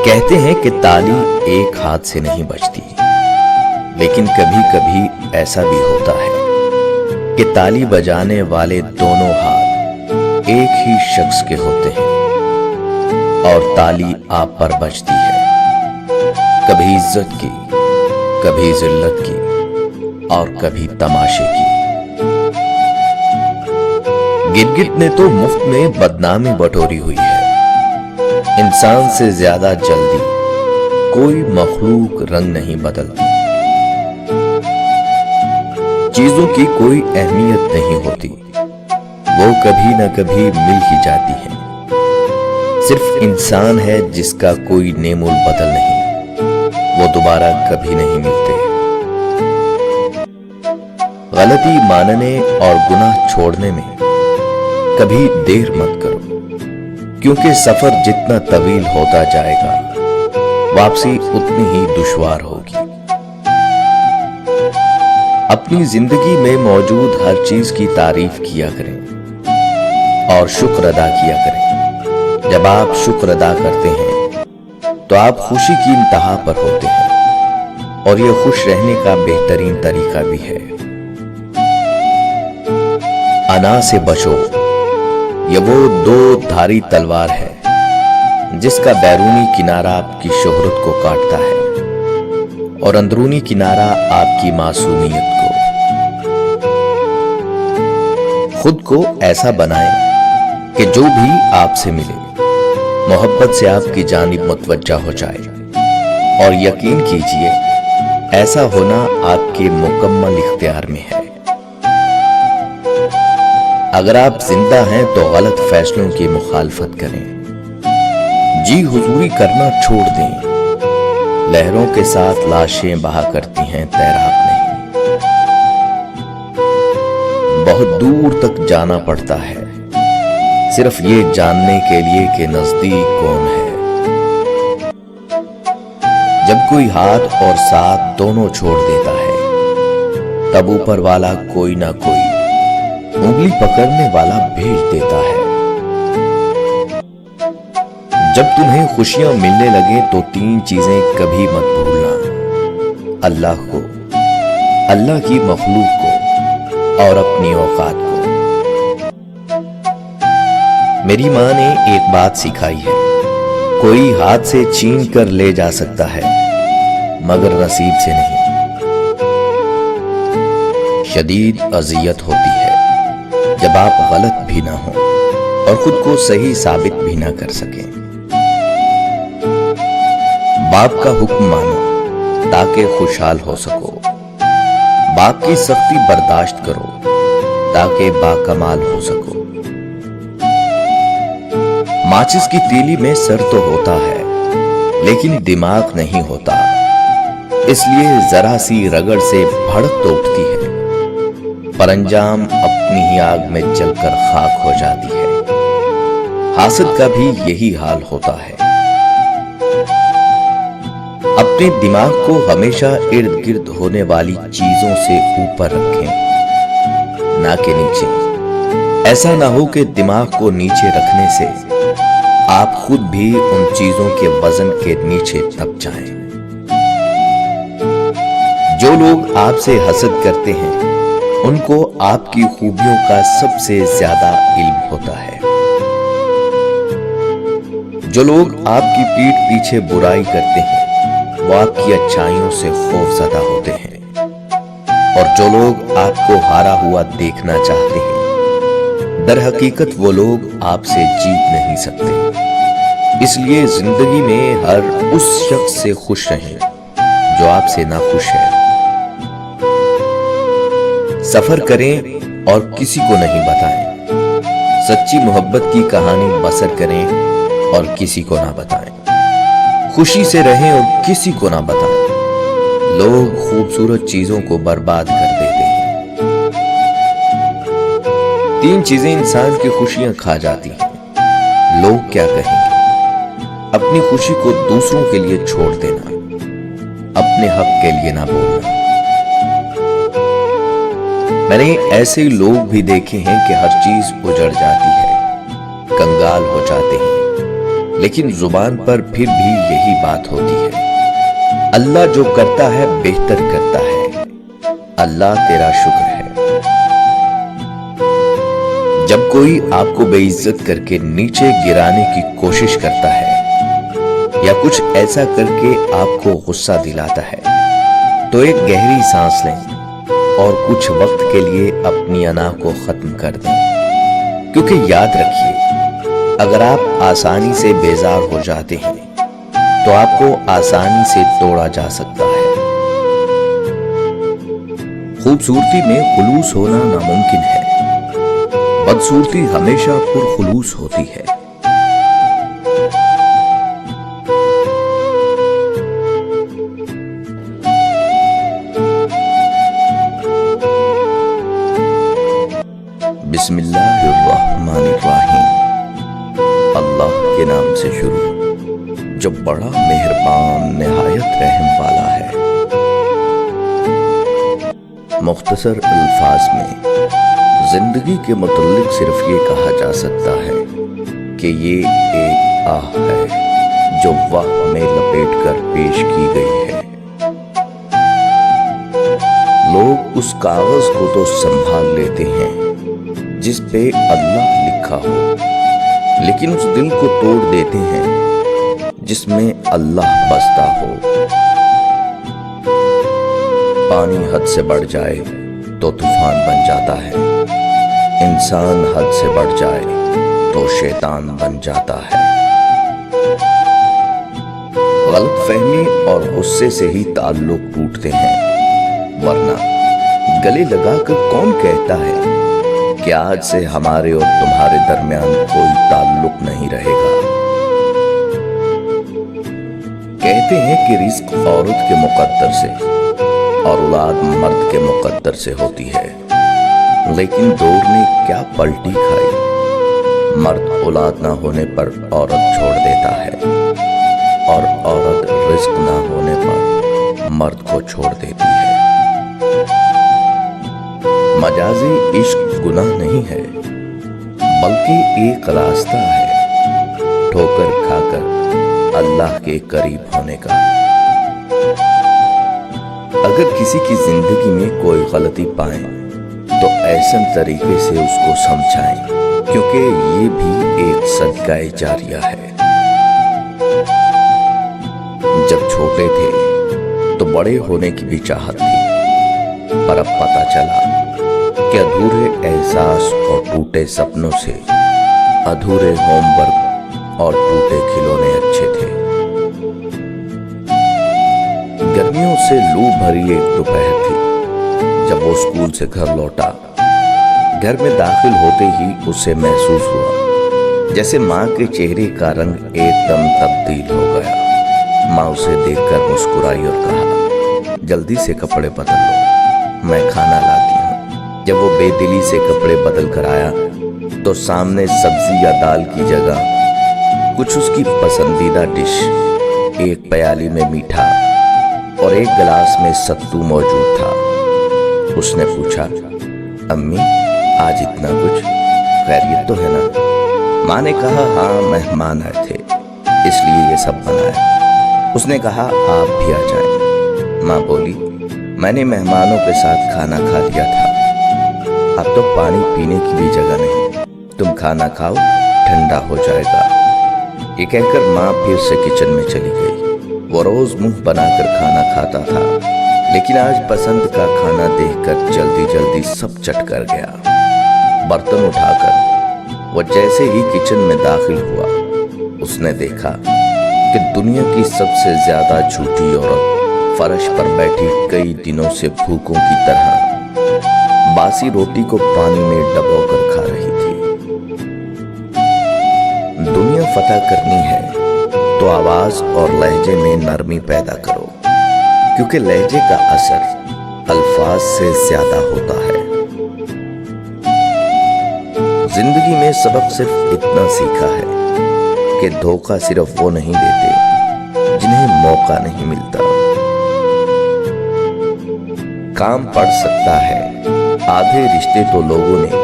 कहते हैं कि ताली एक हाथ से नहीं बजती, लेकिन कभी कभी ऐसा भी होता है कि ताली बजाने वाले दोनों हाथ एक ही शख्स के होते हैं और ताली आप पर बजती है, कभी इज्जत की, कभी जिल्लत की और कभी तमाशे की। गिरगिट ने तो मुफ्त में बदनामी बटोरी हुई है। इंसान से ज्यादा जल्दी कोई मखलूक रंग नहीं बदलती। चीजों की कोई अहमियत नहीं होती, वो कभी न कभी मिल ही जाती है। सिर्फ इंसान है जिसका कोई नेमोल बदल नहीं, वो दोबारा कभी नहीं मिलते। गलती मानने और गुनाह छोड़ने में कभी देर मत करो, क्योंकि सफर जितना तवील होता जाएगा वापसी उतनी ही दुश्वार होगी। अपनी जिंदगी में मौजूद हर चीज की तारीफ किया करें और शुक्र अदा किया करें। जब आप शुक्र अदा करते हैं तो आप खुशी की इंतहा पर होते हैं, और यह खुश रहने का बेहतरीन तरीका भी है। अना से बचो, यह वो दो धारी तलवार है जिसका बैरूनी किनारा आपकी शोहरत को काटता है और अंदरूनी किनारा आपकी मासूमियत को। खुद को ऐसा बनाएं कि जो भी आपसे मिले मोहब्बत से आपकी जानिब मुतवज्जा हो जाए, और यकीन कीजिए ऐसा होना आपके मुकम्मल इख्तियार में है। अगर आप जिंदा हैं तो गलत फैसलों की मुखालफत करें, जी हुजूरी करना छोड़ दें। लहरों के साथ लाशें बहा करती हैं, तैराक नहीं। بہت دور تک جانا پڑتا ہے صرف یہ جاننے کے لیے کہ نزدیک کون ہے۔ جب کوئی ہاتھ اور ساتھ دونوں چھوڑ دیتا ہے تب اوپر والا کوئی نہ کوئی انگلی پکڑنے والا بھیج دیتا ہے۔ جب تمہیں خوشیاں ملنے لگیں تو 3 چیزیں کبھی مت بھولنا: اللہ کو، اللہ کی مخلوق کو اور اپنی اوقات کو۔ میری ماں نے ایک بات سکھائی ہے: کوئی ہاتھ سے چھین کر لے جا سکتا ہے مگر نصیب سے نہیں۔ شدید اذیت ہوتی ہے جب آپ غلط بھی نہ ہوں اور خود کو صحیح ثابت بھی نہ کر سکیں۔ باپ کا حکم مانو تاکہ خوشحال ہو سکو، باپ کی سختی برداشت کرو تاکہ باکمال ہو سکو۔ ماچس کی تیلی میں سر تو ہوتا ہے لیکن دماغ نہیں ہوتا، اس لیے ذرا سی رگڑ سے بھڑک تو اٹھتی ہے پر انجام اپنی ہی آگ میں جل کر خاک ہو جاتی ہے۔ حاسد کا بھی یہی حال ہوتا ہے۔ اپنے دماغ کو ہمیشہ ارد گرد ہونے والی چیزوں سے اوپر رکھیں، نہ کہ نیچے۔ ایسا نہ ہو کہ دماغ کو نیچے رکھنے سے آپ خود بھی ان چیزوں کے وزن کے نیچے دب جائیں۔ جو لوگ آپ سے حسد کرتے ہیں ان کو آپ کی خوبیوں کا سب سے زیادہ علم ہوتا ہے۔ جو لوگ آپ کی پیٹھ پیچھے برائی کرتے ہیں وہ آپ کی اچھائیوں سے خوف زدہ ہوتے ہیں، اور جو لوگ آپ کو ہارا ہوا دیکھنا چاہتے ہیں در حقیقت وہ لوگ آپ سے جیت نہیں سکتے۔ اس لیے زندگی میں ہر اس شخص سے خوش رہیں جو آپ سے ناخوش ہے۔ سفر کریں اور کسی کو نہیں بتائیں، سچی محبت کی کہانی بسر کریں اور کسی کو نہ بتائیں، خوشی سے رہیں اور کسی کو نہ بتائیں۔ لوگ خوبصورت چیزوں کو برباد کر دیتے ہیں۔ 3 چیزیں انسان کی خوشیاں کھا جاتی ہیں: لوگ کیا کہیں گے، اپنی خوشی کو دوسروں کے لیے چھوڑ دینا، اپنے حق کے لیے نہ بولنا۔ میں نے ایسے لوگ بھی دیکھے ہیں کہ ہر چیز اجڑ جاتی ہے، کنگال ہو جاتے ہیں، لیکن زبان پر پھر بھی یہی بات ہوتی ہے: اللہ جو کرتا ہے بہتر کرتا ہے، اللہ تیرا شکر ہے۔ جب کوئی آپ کو بے عزت کر کے نیچے گرانے کی کوشش کرتا ہے یا کچھ ایسا کر کے آپ کو غصہ دلاتا ہے تو ایک گہری سانس لیں اور کچھ وقت کے لیے اپنی انا کو ختم کر دیں، کیونکہ یاد رکھیے اگر آپ آسانی سے بیزار ہو جاتے ہیں تو آپ کو آسانی سے توڑا جا سکتا ہے۔ خوبصورتی میں خلوص ہونا ناممکن ہے، بدصورتی ہمیشہ پرخلوص ہوتی ہے۔ بسم اللہ الرحمن الرحیم، اللہ کے نام سے شروع جو بڑا مہربان نہایت رحم والا ہے۔ مختصر الفاظ میں زندگی کے متعلق صرف یہ کہا جا سکتا ہے کہ یہ ایک آہ ہے جو واہ میں لپیٹ کر پیش کی گئی ہے۔ لوگ اس کاغذ کو تو سنبھال لیتے ہیں جس پہ اللہ لکھا ہو، لیکن اس دل کو توڑ دیتے ہیں جس میں اللہ بستا ہو۔ پانی حد سے بڑھ جائے تو طوفان بن جاتا ہے، انسان حد سے بڑھ جائے تو شیطان بن جاتا ہے۔ غلط فہمی اور غصے سے ہی تعلق ٹوٹتے ہیں، ورنہ گلے لگا کر کون کہتا ہے کہ آج سے ہمارے اور تمہارے درمیان کوئی تعلق نہیں رہے گا۔ کہتے ہیں کہ رزق عورت کے مقدر سے اور اولاد مرد کے مقدر سے ہوتی ہے، لیکن دور نے کیا پلٹی کھائی. مرد اولاد نہ ہونے پر عورت چھوڑ دیتا ہے اور عورت رزق نہ ہونے پر مرد کو چھوڑ دیتی ہے. مجازی عشق گناہ نہیں ہے بلکہ ایک راستہ ہے ٹھوکر کھا کر اللہ کے قریب ہونے کا. اگر کسی کی زندگی میں کوئی غلطی پائیں تو ایسن طریقے سے اس کو سمجھائیں کیونکہ یہ بھی ایک صدقہ جاریہ ہے. جب چھوٹے تھے تو بڑے ہونے کی بھی چاہت تھی پر اب پتہ چلا کہ ادھورے احساس اور ٹوٹے سپنوں سے ادھورے ہوم ورک اور ٹوٹے کھلونے اچھے تھے. گرمیوں سے لو بھری ایک دوپہر تھی جب وہ اسکول سے گھر لوٹا. گھر میں داخل ہوتے ہی اسے محسوس ہوا جیسے ماں کے چہرے کا رنگ ایک دم تبدیل ہو گیا. ماں اسے دیکھ کر مسکرائی اور کہا جلدی سے کپڑے بدل لو میں کھانا لاتی ہوں. جب وہ بے دلی سے کپڑے بدل کر آیا تو سامنے سبزی یا دال کی جگہ کچھ اس کی پسندیدہ ڈش ایک پیالی میں میٹھا اور ایک گلاس میں ستو موجود تھا. اس نے پوچھا امی آج اتنا کچھ خیریت تو ہے نا؟ ماں نے کہا ہاں مہمان آئے تھے اس لیے یہ سب بنایا. اس نے کہا آپ بھی آ جائیں. ماں بولی میں نے مہمانوں کے ساتھ کھانا کھا لیا تھا اب تو پانی پینے کی بھی جگہ نہیں. تم کھانا کھاؤ ٹھنڈا ہو جائے گا. یہ کہہ کر ماں پھر سے کچن میں چلی گئی. وہ روز منہ بنا کر کھانا کھاتا تھا لیکن آج پسند کا کھانا دیکھ کر جلدی جلدی سب چٹ کر گیا. برتن اٹھا کر وہ جیسے ہی کچن میں داخل ہوا اس نے دیکھا کہ دنیا کی سب سے زیادہ جھوٹی عورت فرش پر بیٹھی کئی دنوں سے بھوکوں کی طرح باسی روٹی کو پانی میں ڈبو کر کھا رہی تھی. دنیا فتح کرنی ہے تو آواز اور لہجے میں نرمی پیدا کرو کیونکہ لہجے کا اثر الفاظ سے زیادہ ہوتا ہے. زندگی میں سبق صرف اتنا سیکھا ہے کہ دھوکہ صرف وہ نہیں دیتے جنہیں موقع نہیں ملتا. کام پڑ سکتا ہے آدھے رشتے تو لوگوں نے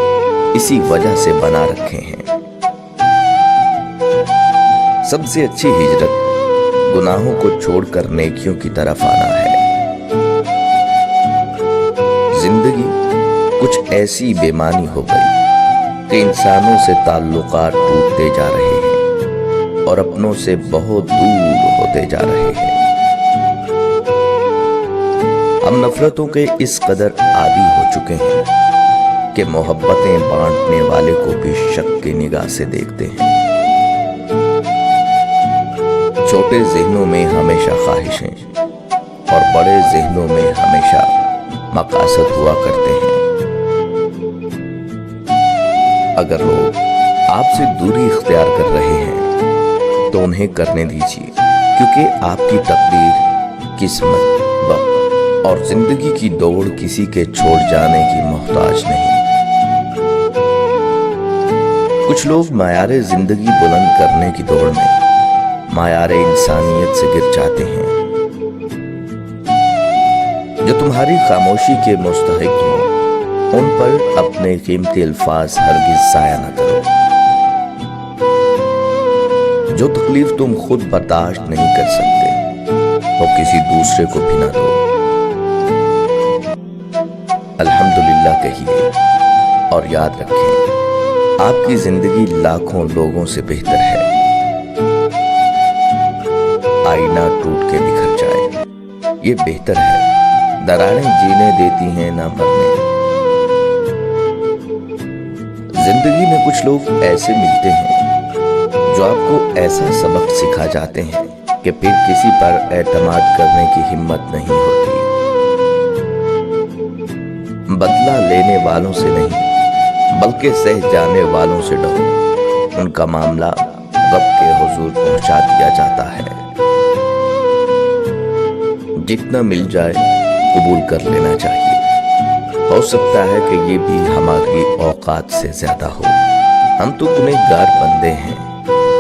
اسی وجہ سے بنا رکھے ہیں. سب سے اچھی ہجرت گناہوں کو چھوڑ کر نیکیوں کی طرف آنا ہے. زندگی کچھ ایسی بےمانی ہو گئی کہ انسانوں سے تعلقات ٹوٹتے جا رہے ہیں اور اپنوں سے بہت دور ہوتے جا رہے ہیں. ہم نفرتوں کے اس قدر عادی ہو چکے ہیں کہ محبتیں بانٹنے والے کو بھی شک کی نگاہ سے دیکھتے ہیں. چھوٹے ذہنوں میں ہمیشہ خواہشیں اور بڑے ذہنوں میں ہمیشہ مقاصد ہوا کرتے ہیں. اگر لوگ آپ سے دوری اختیار کر رہے ہیں تو انہیں کرنے دیجیے کیونکہ آپ کی تقدیر قسمت وقت اور زندگی کی دوڑ کسی کے چھوڑ جانے کی محتاج نہیں. کچھ لوگ معیار زندگی بلند کرنے کی دوڑ میں معیار انسانیت سے گر جاتے ہیں. جو تمہاری خاموشی کے مستحق ہوں ان پر اپنے قیمتی الفاظ ہرگز ضائع نہ کرو. جو تکلیف تم خود برداشت نہیں کر سکتے وہ کسی دوسرے کو بھی نہ دو. الحمدللہ کہیے اور یاد رکھیں آپ کی زندگی لاکھوں لوگوں سے بہتر ہے. آئینہ ٹوٹ کے بکھر جائے یہ بہتر ہے. دراڑیں جینے دیتی ہیں نہ مرنے. زندگی میں کچھ لوگ ایسے ملتے ہیں جو آپ کو ایسا سبق سکھا جاتے ہیں کہ پھر کسی پر اعتماد کرنے کی ہمت نہیں ہوتی. بدلہ لینے والوں سے نہیں بلکہ سہ جانے والوں سے ڈرو. ان کا معاملہ رب کے حضور پہنچا دیا جاتا ہے. جتنا مل جائے قبول کر لینا چاہیے ہو سکتا ہے کہ یہ بھی ہماری اوقات سے زیادہ ہو۔ ہم تو گنہگار بندے ہیں،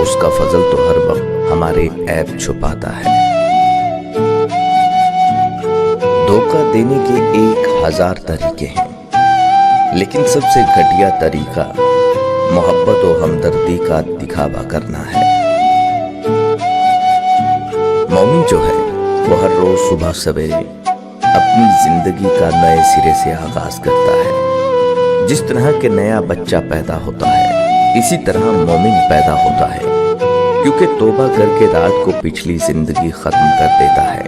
اس کا فضل تو ہر وقت ہمارے عیب چھپاتا ہے۔ دھوکہ دینے کے 1000 طریقے ہیں، لیکن سب سے گھٹیا طریقہ محبت و ہمدردی کا دکھاوا کرنا ہے۔ مومن جو ہے وہ ہر روز صبح سویرے اپنی زندگی کا نئے سرے سے آغاز کرتا ہے۔ جس طرح کہ نیا بچہ پیدا ہوتا ہے، اسی طرح مومن پیدا ہوتا ہے، کیونکہ توبہ کر کے رات کو پچھلی زندگی ختم کر دیتا ہے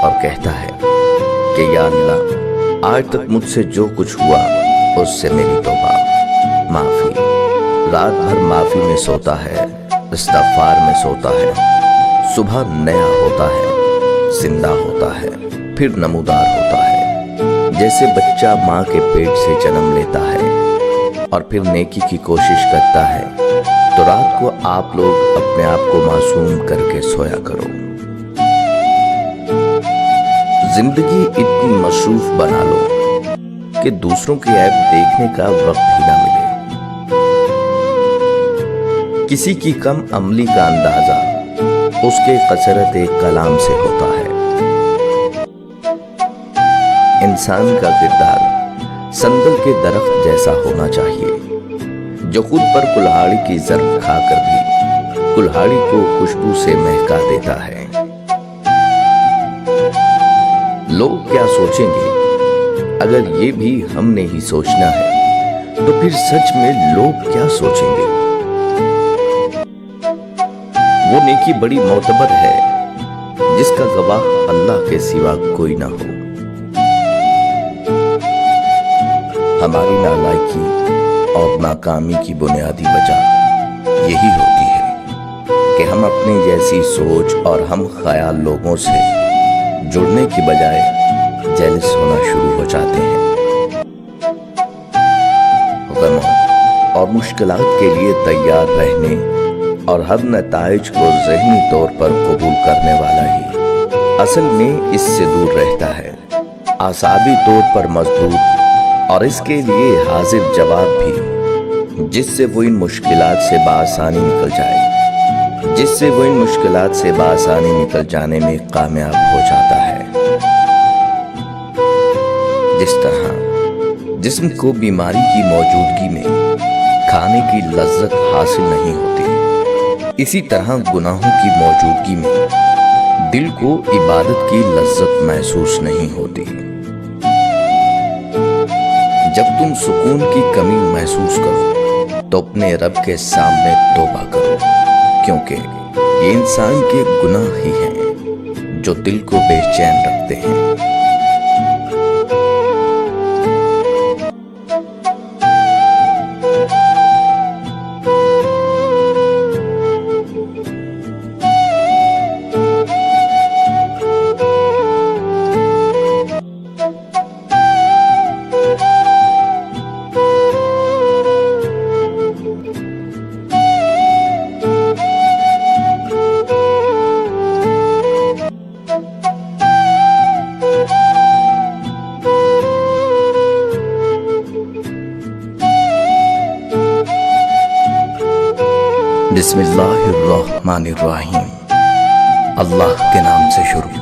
اور کہتا ہے کہ یا اللہ، آج تک مجھ سے جو کچھ ہوا اس سے میری توبہ، معافی۔ رات بھر معافی میں سوتا ہے، استغفار میں سوتا ہے، صبح نیا ہوتا ہے، زندہ ہوتا ہے، پھر نمودار ہوتا ہے۔ جیسے بچہ ماں کے پیٹ سے جنم لیتا ہے اور پھر نیکی کی کوشش کرتا ہے، تو رات کو آپ لوگ اپنے آپ کو معصوم کر کے سویا کرو۔ زندگی اتنی مصروف بنا لو کہ دوسروں کے عیب دیکھنے کا وقت ہی نہ ملے۔ کسی کی کم عملی کا اندازہ اس کے کثرت کلام سے ہوتا ہے۔ انسان کا کردار سندل کے درخت جیسا ہونا چاہیے، جو خود پر کلہاڑی کی ضرب کھا کر بھی کلہاڑی کو خوشبو سے مہکا دیتا ہے۔ لوگ کیا سوچیں گے؟ اگر یہ بھی ہم نے ہی سوچنا ہے تو پھر سچ میں لوگ کیا سوچیں گے؟ وہ نیکی بڑی معتبر ہے جس کا گواہ اللہ کے سوا کوئی نہ ہو۔ ہماری نالائکی اور ناکامی کی بنیادی وجہ یہی ہوتی ہے کہ ہم اپنی جیسی سوچ اور ہم خیال لوگوں سے جڑنے کی بجائے جیلس ہونا شروع ہو جاتے ہیں۔ غموں اور مشکلات کے لیے تیار رہنے اور ہر نتائج کو ذہنی طور پر قبول کرنے والا ہی اصل میں اس سے دور رہتا ہے، اعصابی طور پر مضبوط اور اس کے لیے حاضر جواب بھی، جس سے وہ ان مشکلات سے بآسانی نکل جانے میں کامیاب ہو جاتا ہے۔ جس طرح جسم کو بیماری کی موجودگی میں کھانے کی لذت حاصل نہیں ہوتی، اسی طرح گناہوں کی موجودگی میں دل کو عبادت کی لذت محسوس نہیں ہوتی۔ جب تم سکون کی کمی محسوس کرو تو اپنے رب کے سامنے توبہ کرو، کیونکہ یہ انسان کے گناہ ہی ہیں جو دل کو بے چین رکھتے ہیں۔ بسم اللہ الرحمن الرحیم۔ اللہ کے نام سے شروع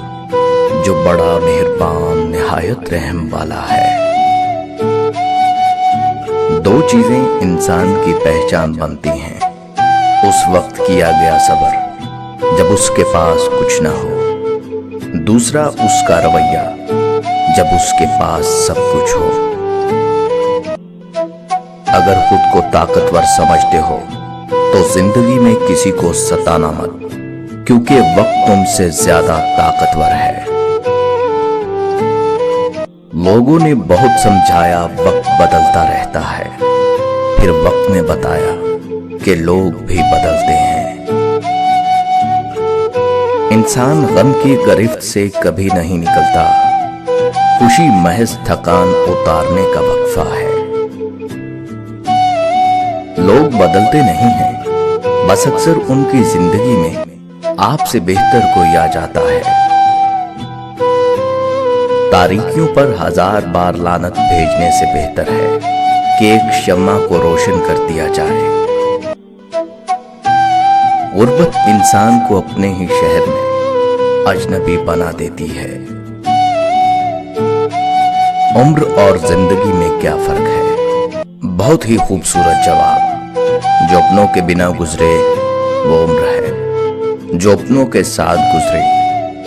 جو بڑا مہربان نہایت رحم والا ہے۔ دو چیزیں انسان کی پہچان بنتی ہیں، اس وقت کیا گیا صبر جب اس کے پاس کچھ نہ ہو، دوسرا اس کا رویہ جب اس کے پاس سب کچھ ہو۔ اگر خود کو طاقتور سمجھتے ہو تو زندگی میں کسی کو ستانا مت، کیونکہ وقت تم سے زیادہ طاقتور ہے۔ لوگوں نے بہت سمجھایا وقت بدلتا رہتا ہے، پھر وقت نے بتایا کہ لوگ بھی بدلتے ہیں۔ انسان غم کی گرفت سے کبھی نہیں نکلتا، خوشی محض تھکان اتارنے کا وقفہ ہے۔ لوگ بدلتے نہیں ہیں، بس اکثر ان کی زندگی میں آپ سے بہتر کوئی آ جاتا ہے۔ तारीकियों पर 1000 बार लानत भेजने से बेहतर है कि एक शम्मा को रोशन कर दिया जाए। गुर्बत इंसान को अपने ही शहर में अजनबी बना देती है। उम्र और जिंदगी में क्या फर्क है? बहुत ही खूबसूरत जवाब। जो अपनों के बिना गुजरे वो उम्र है, जो अपनों के साथ गुजरे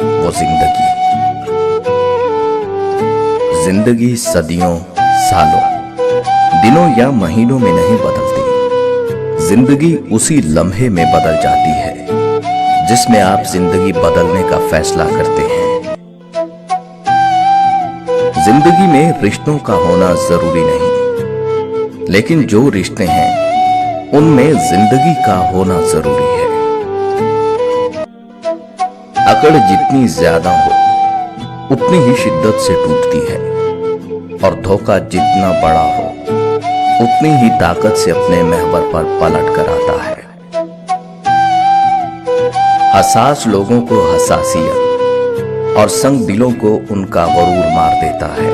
वो जिंदगी। जिंदगी सदियों, सालों, दिनों या महीनों में नहीं बदलती। जिंदगी उसी लम्हे में बदल जाती है जिसमें आप जिंदगी बदलने का फैसला करते हैं। जिंदगी में रिश्तों का होना जरूरी नहीं, लेकिन जो रिश्ते हैं उनमें जिंदगी का होना जरूरी है। अकड़ जितनी ज्यादा हो उतनी ही शिद्दत से टूटती है, और धोखा जितना बड़ा हो उतनी ही ताकत से अपने महवर पर पलट कर आता है। हसास लोगों को हसासियत और संग दिलों को उनका गरूर मार देता है।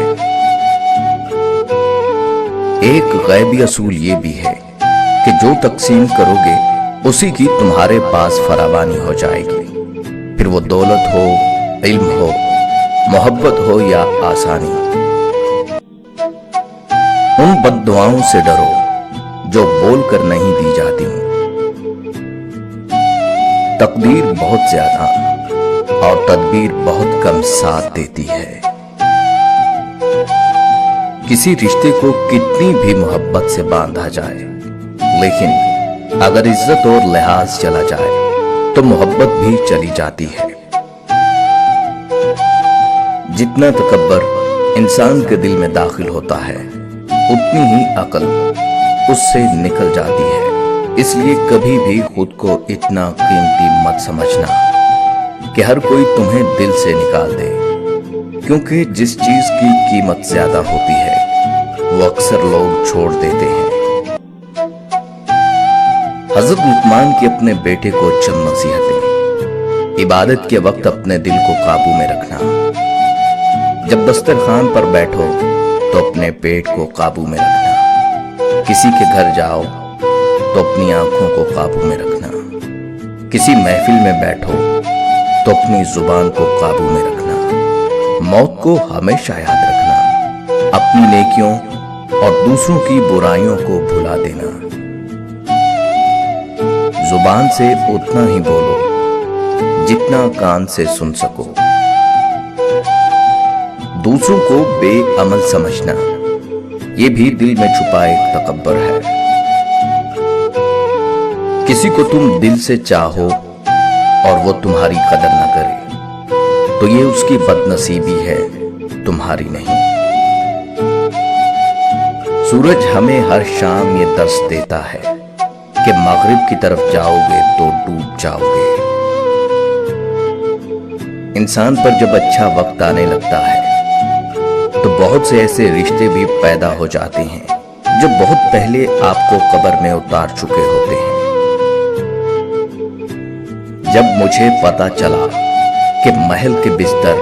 एक गैबी असूल ये भी है कि जो तकसीम करोगे उसी की तुम्हारे पास फरावानी हो जाएगी, फिर वो दौलत हो, इल्म हो, मोहब्बत हो या आसानी। उन बद्दुआओं से डरो जो बोलकर नहीं दी जाती हूं। तकदीर बहुत ज्यादा और तदबीर बहुत कम साथ देती है। किसी रिश्ते को कितनी भी मोहब्बत से बांधा जाए, लेकिन अगर इज्जत और लिहाज चला जाए तो मोहब्बत भी चली जाती है। जितना तकब्बर इंसान के दिल में दाखिल होता है उतनी ही अकल उससे निकल जाती है। इसलिए कभी भी खुद को इतना कीमती मत समझना कि हर कोई तुम्हें दिल से निकाल दे, क्योंकि जिस चीज की कीमत ज्यादा होती है वो अक्सर लोग छोड़ देते हैं। हजरत लुकमान की अपने बेटे को चंद नसीहतें। इबादत के वक्त अपने दिल को काबू में रखना। जब दस्तरखान पर बैठो तो अपने पेट को काबू में रखना। किसी के घर जाओ तो अपनी आंखों को काबू में रखना। किसी महफिल में बैठो तो अपनी जुबान को काबू में रखना। मौत को हमेशा याद रखना। अपनी नेकियों और दूसरों की बुराइयों को भुला देना। जुबान से उतना ही बोलो जितना कान से सुन सको। दूसरों को बेअमल समझना ये भी दिल में छुपा एक तकब्बर है। किसी को तुम दिल से चाहो और वो तुम्हारी कदर न करे तो ये उसकी बदनसीबी है, तुम्हारी नहीं। सूरज हमें हर शाम ये दर्स देता है कि मगरिब की तरफ जाओगे तो डूब जाओगे। इंसान पर जब अच्छा वक्त आने लगता है तो बहुत से ऐसे रिश्ते भी पैदा हो जाते हैं जो बहुत पहले आपको कब्र में उतार चुके होते हैं। जब मुझे पता चला कि महल के बिस्तर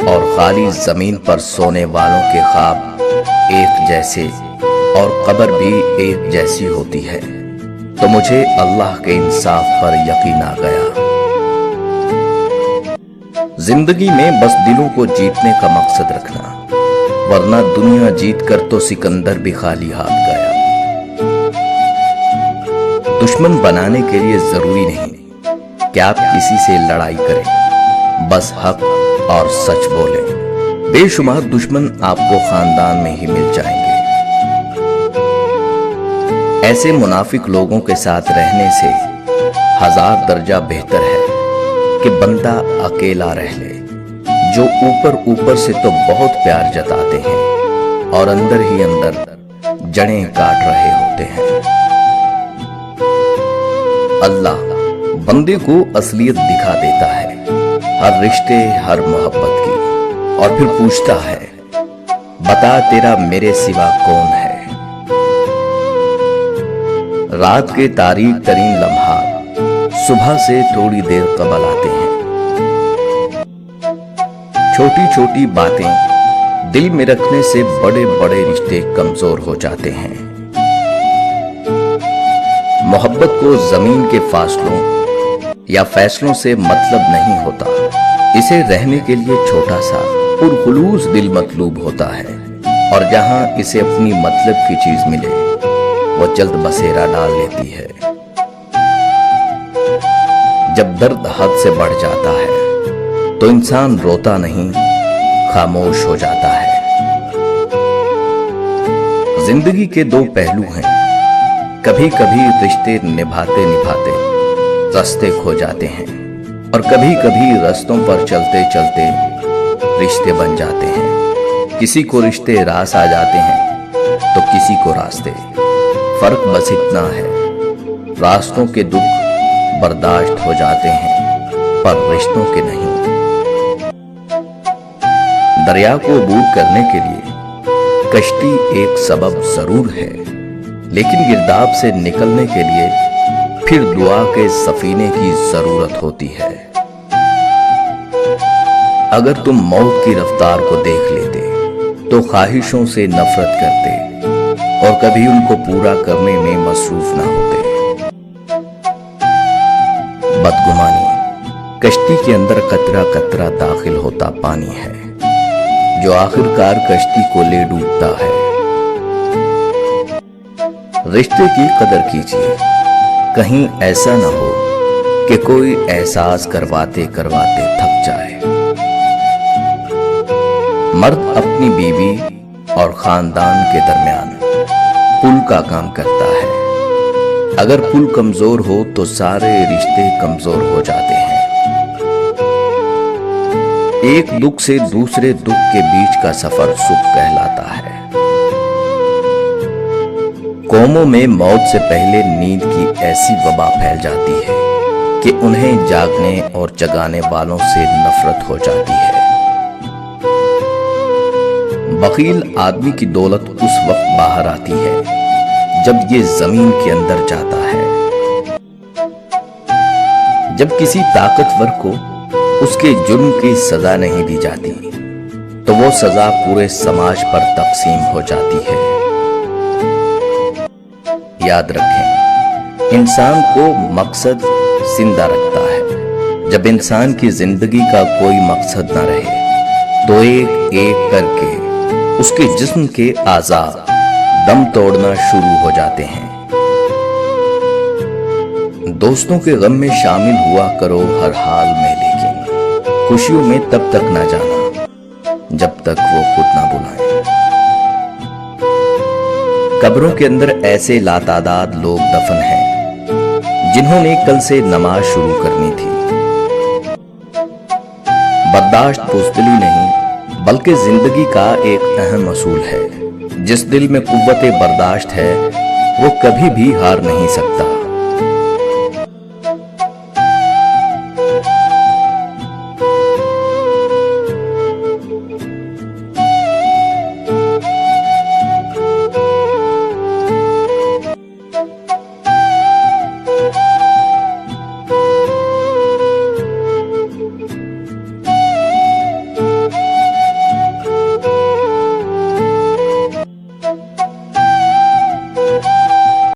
और खाली जमीन पर सोने वालों के ख्वाब एक जैसे और कब्र भी एक जैसी होती है तो मुझे अल्लाह के इंसाफ पर यकीन आ गया। जिंदगी में बस दिलों को जीतने का मकसद रखना, वरना दुनिया जीत कर तो सिकंदर भी खाली हाथ गया। दुश्मन बनाने के लिए जरूरी नहीं कि आप किसी से लड़ाई करें, बस हक और सच बोलें। बेशुमार दुश्मन आपको खानदान में ही मिल जाएंगे। ऐसे मुनाफिक लोगों के साथ रहने से 1000 दर्जा बेहतर है कि बंदा अकेला रह ले, जो ऊपर से तो बहुत प्यार जताते हैं और अंदर ही अंदर जड़ें काट रहे होते हैं। अल्लाह बंदे को असलियत दिखा देता है हर रिश्ते, हर मोहब्बत की, और फिर पूछता है, बता तेरा मेरे सिवा कौन है। रात के तारीक तरीन लम्हा सुबह से थोड़ी देर कबल आते हैं। छोटी छोटी बातें दिल में रखने से बड़े बड़े रिश्ते कमजोर हो जाते हैं। मोहब्बत को जमीन के फासलों या फैसलों से मतलब नहीं होता। इसे रहने के लिए छोटा सा पुरखुलूस दिल मतलूब होता है, और जहां इसे अपनी मतलब की चीज मिले वो जल्द बसेरा डाल लेती है। जब दर्द हद से बढ़ जाता है तो इंसान रोता नहीं, खामोश हो जाता है। जिंदगी के दो पहलू हैं। कभी कभी रिश्ते निभाते निभाते रास्ते खो जाते हैं, और कभी कभी रास्तों पर चलते चलते रिश्ते बन जाते हैं। किसी को रिश्ते रास आ जाते हैं तो किसी को रास्ते। फर्क बस इतना है, रास्तों के दुख बर्दाश्त हो जाते हैं पर रिश्तों के नहीं। दरिया को अबूर करने के लिए कश्ती एक सबब जरूर है, लेकिन गिरदाब से निकलने के लिए फिर दुआ के सफीने की जरूरत होती है। अगर तुम मौत की रफ्तार को देख लेते तो ख्वाहिशों से नफरत करते और कभी उनको पूरा करने में मसरूफ ना होते। बदगुमानी कश्ती के अंदर कतरा कतरा दाखिल होता पानी है, जो आखिरकार कश्ती को ले डूबता है। रिश्ते की कदर कीजिए, कहीं ऐसा ना हो कि कोई एहसास करवाते करवाते थक जाए। मर्द अपनी बीवी और खानदान के दरमियान पुल का काम करता है। अगर पुल कमजोर हो तो सारे रिश्ते कमजोर हो जाते हैं। एक दुख से दूसरे दुख के बीच का सफर सुख कहलाता है। कौमों में मौत से पहले नींद की ऐसी वबा फैल जाती है कि उन्हें जागने और जगाने वालों से नफरत हो जाती है। बखील आदमी की दौलत उस वक्त बाहर आती है जब ये जमीन के अंदर जाता है। जब किसी ताकतवर को उसके जुर्म की सजा नहीं दी जाती तो वो सजा पूरे समाज पर तकसीम हो जाती है। याद रखें, इंसान को मकसद जिंदा रखता है। जब इंसान की जिंदगी का कोई मकसद न रहे तो एक एक करके उसके जिस्म के आज़ा दम तोड़ना शुरू हो जाते हैं। दोस्तों के गम में शामिल हुआ करो हर हाल में, लेकिन खुशियों में तब तक ना जाना जब तक वो खुद ना बुलाएं। कब्रों के अंदर ऐसे लातादाद लोग दफन हैं जिन्होंने कल से नमाज शुरू करनी थी। बर्दाश्त बुज़दिली नहीं बल्कि जिंदगी का एक अहम असूल है। जिस दिल में कुव्वत बर्दाश्त है वो कभी भी हार नहीं सकता।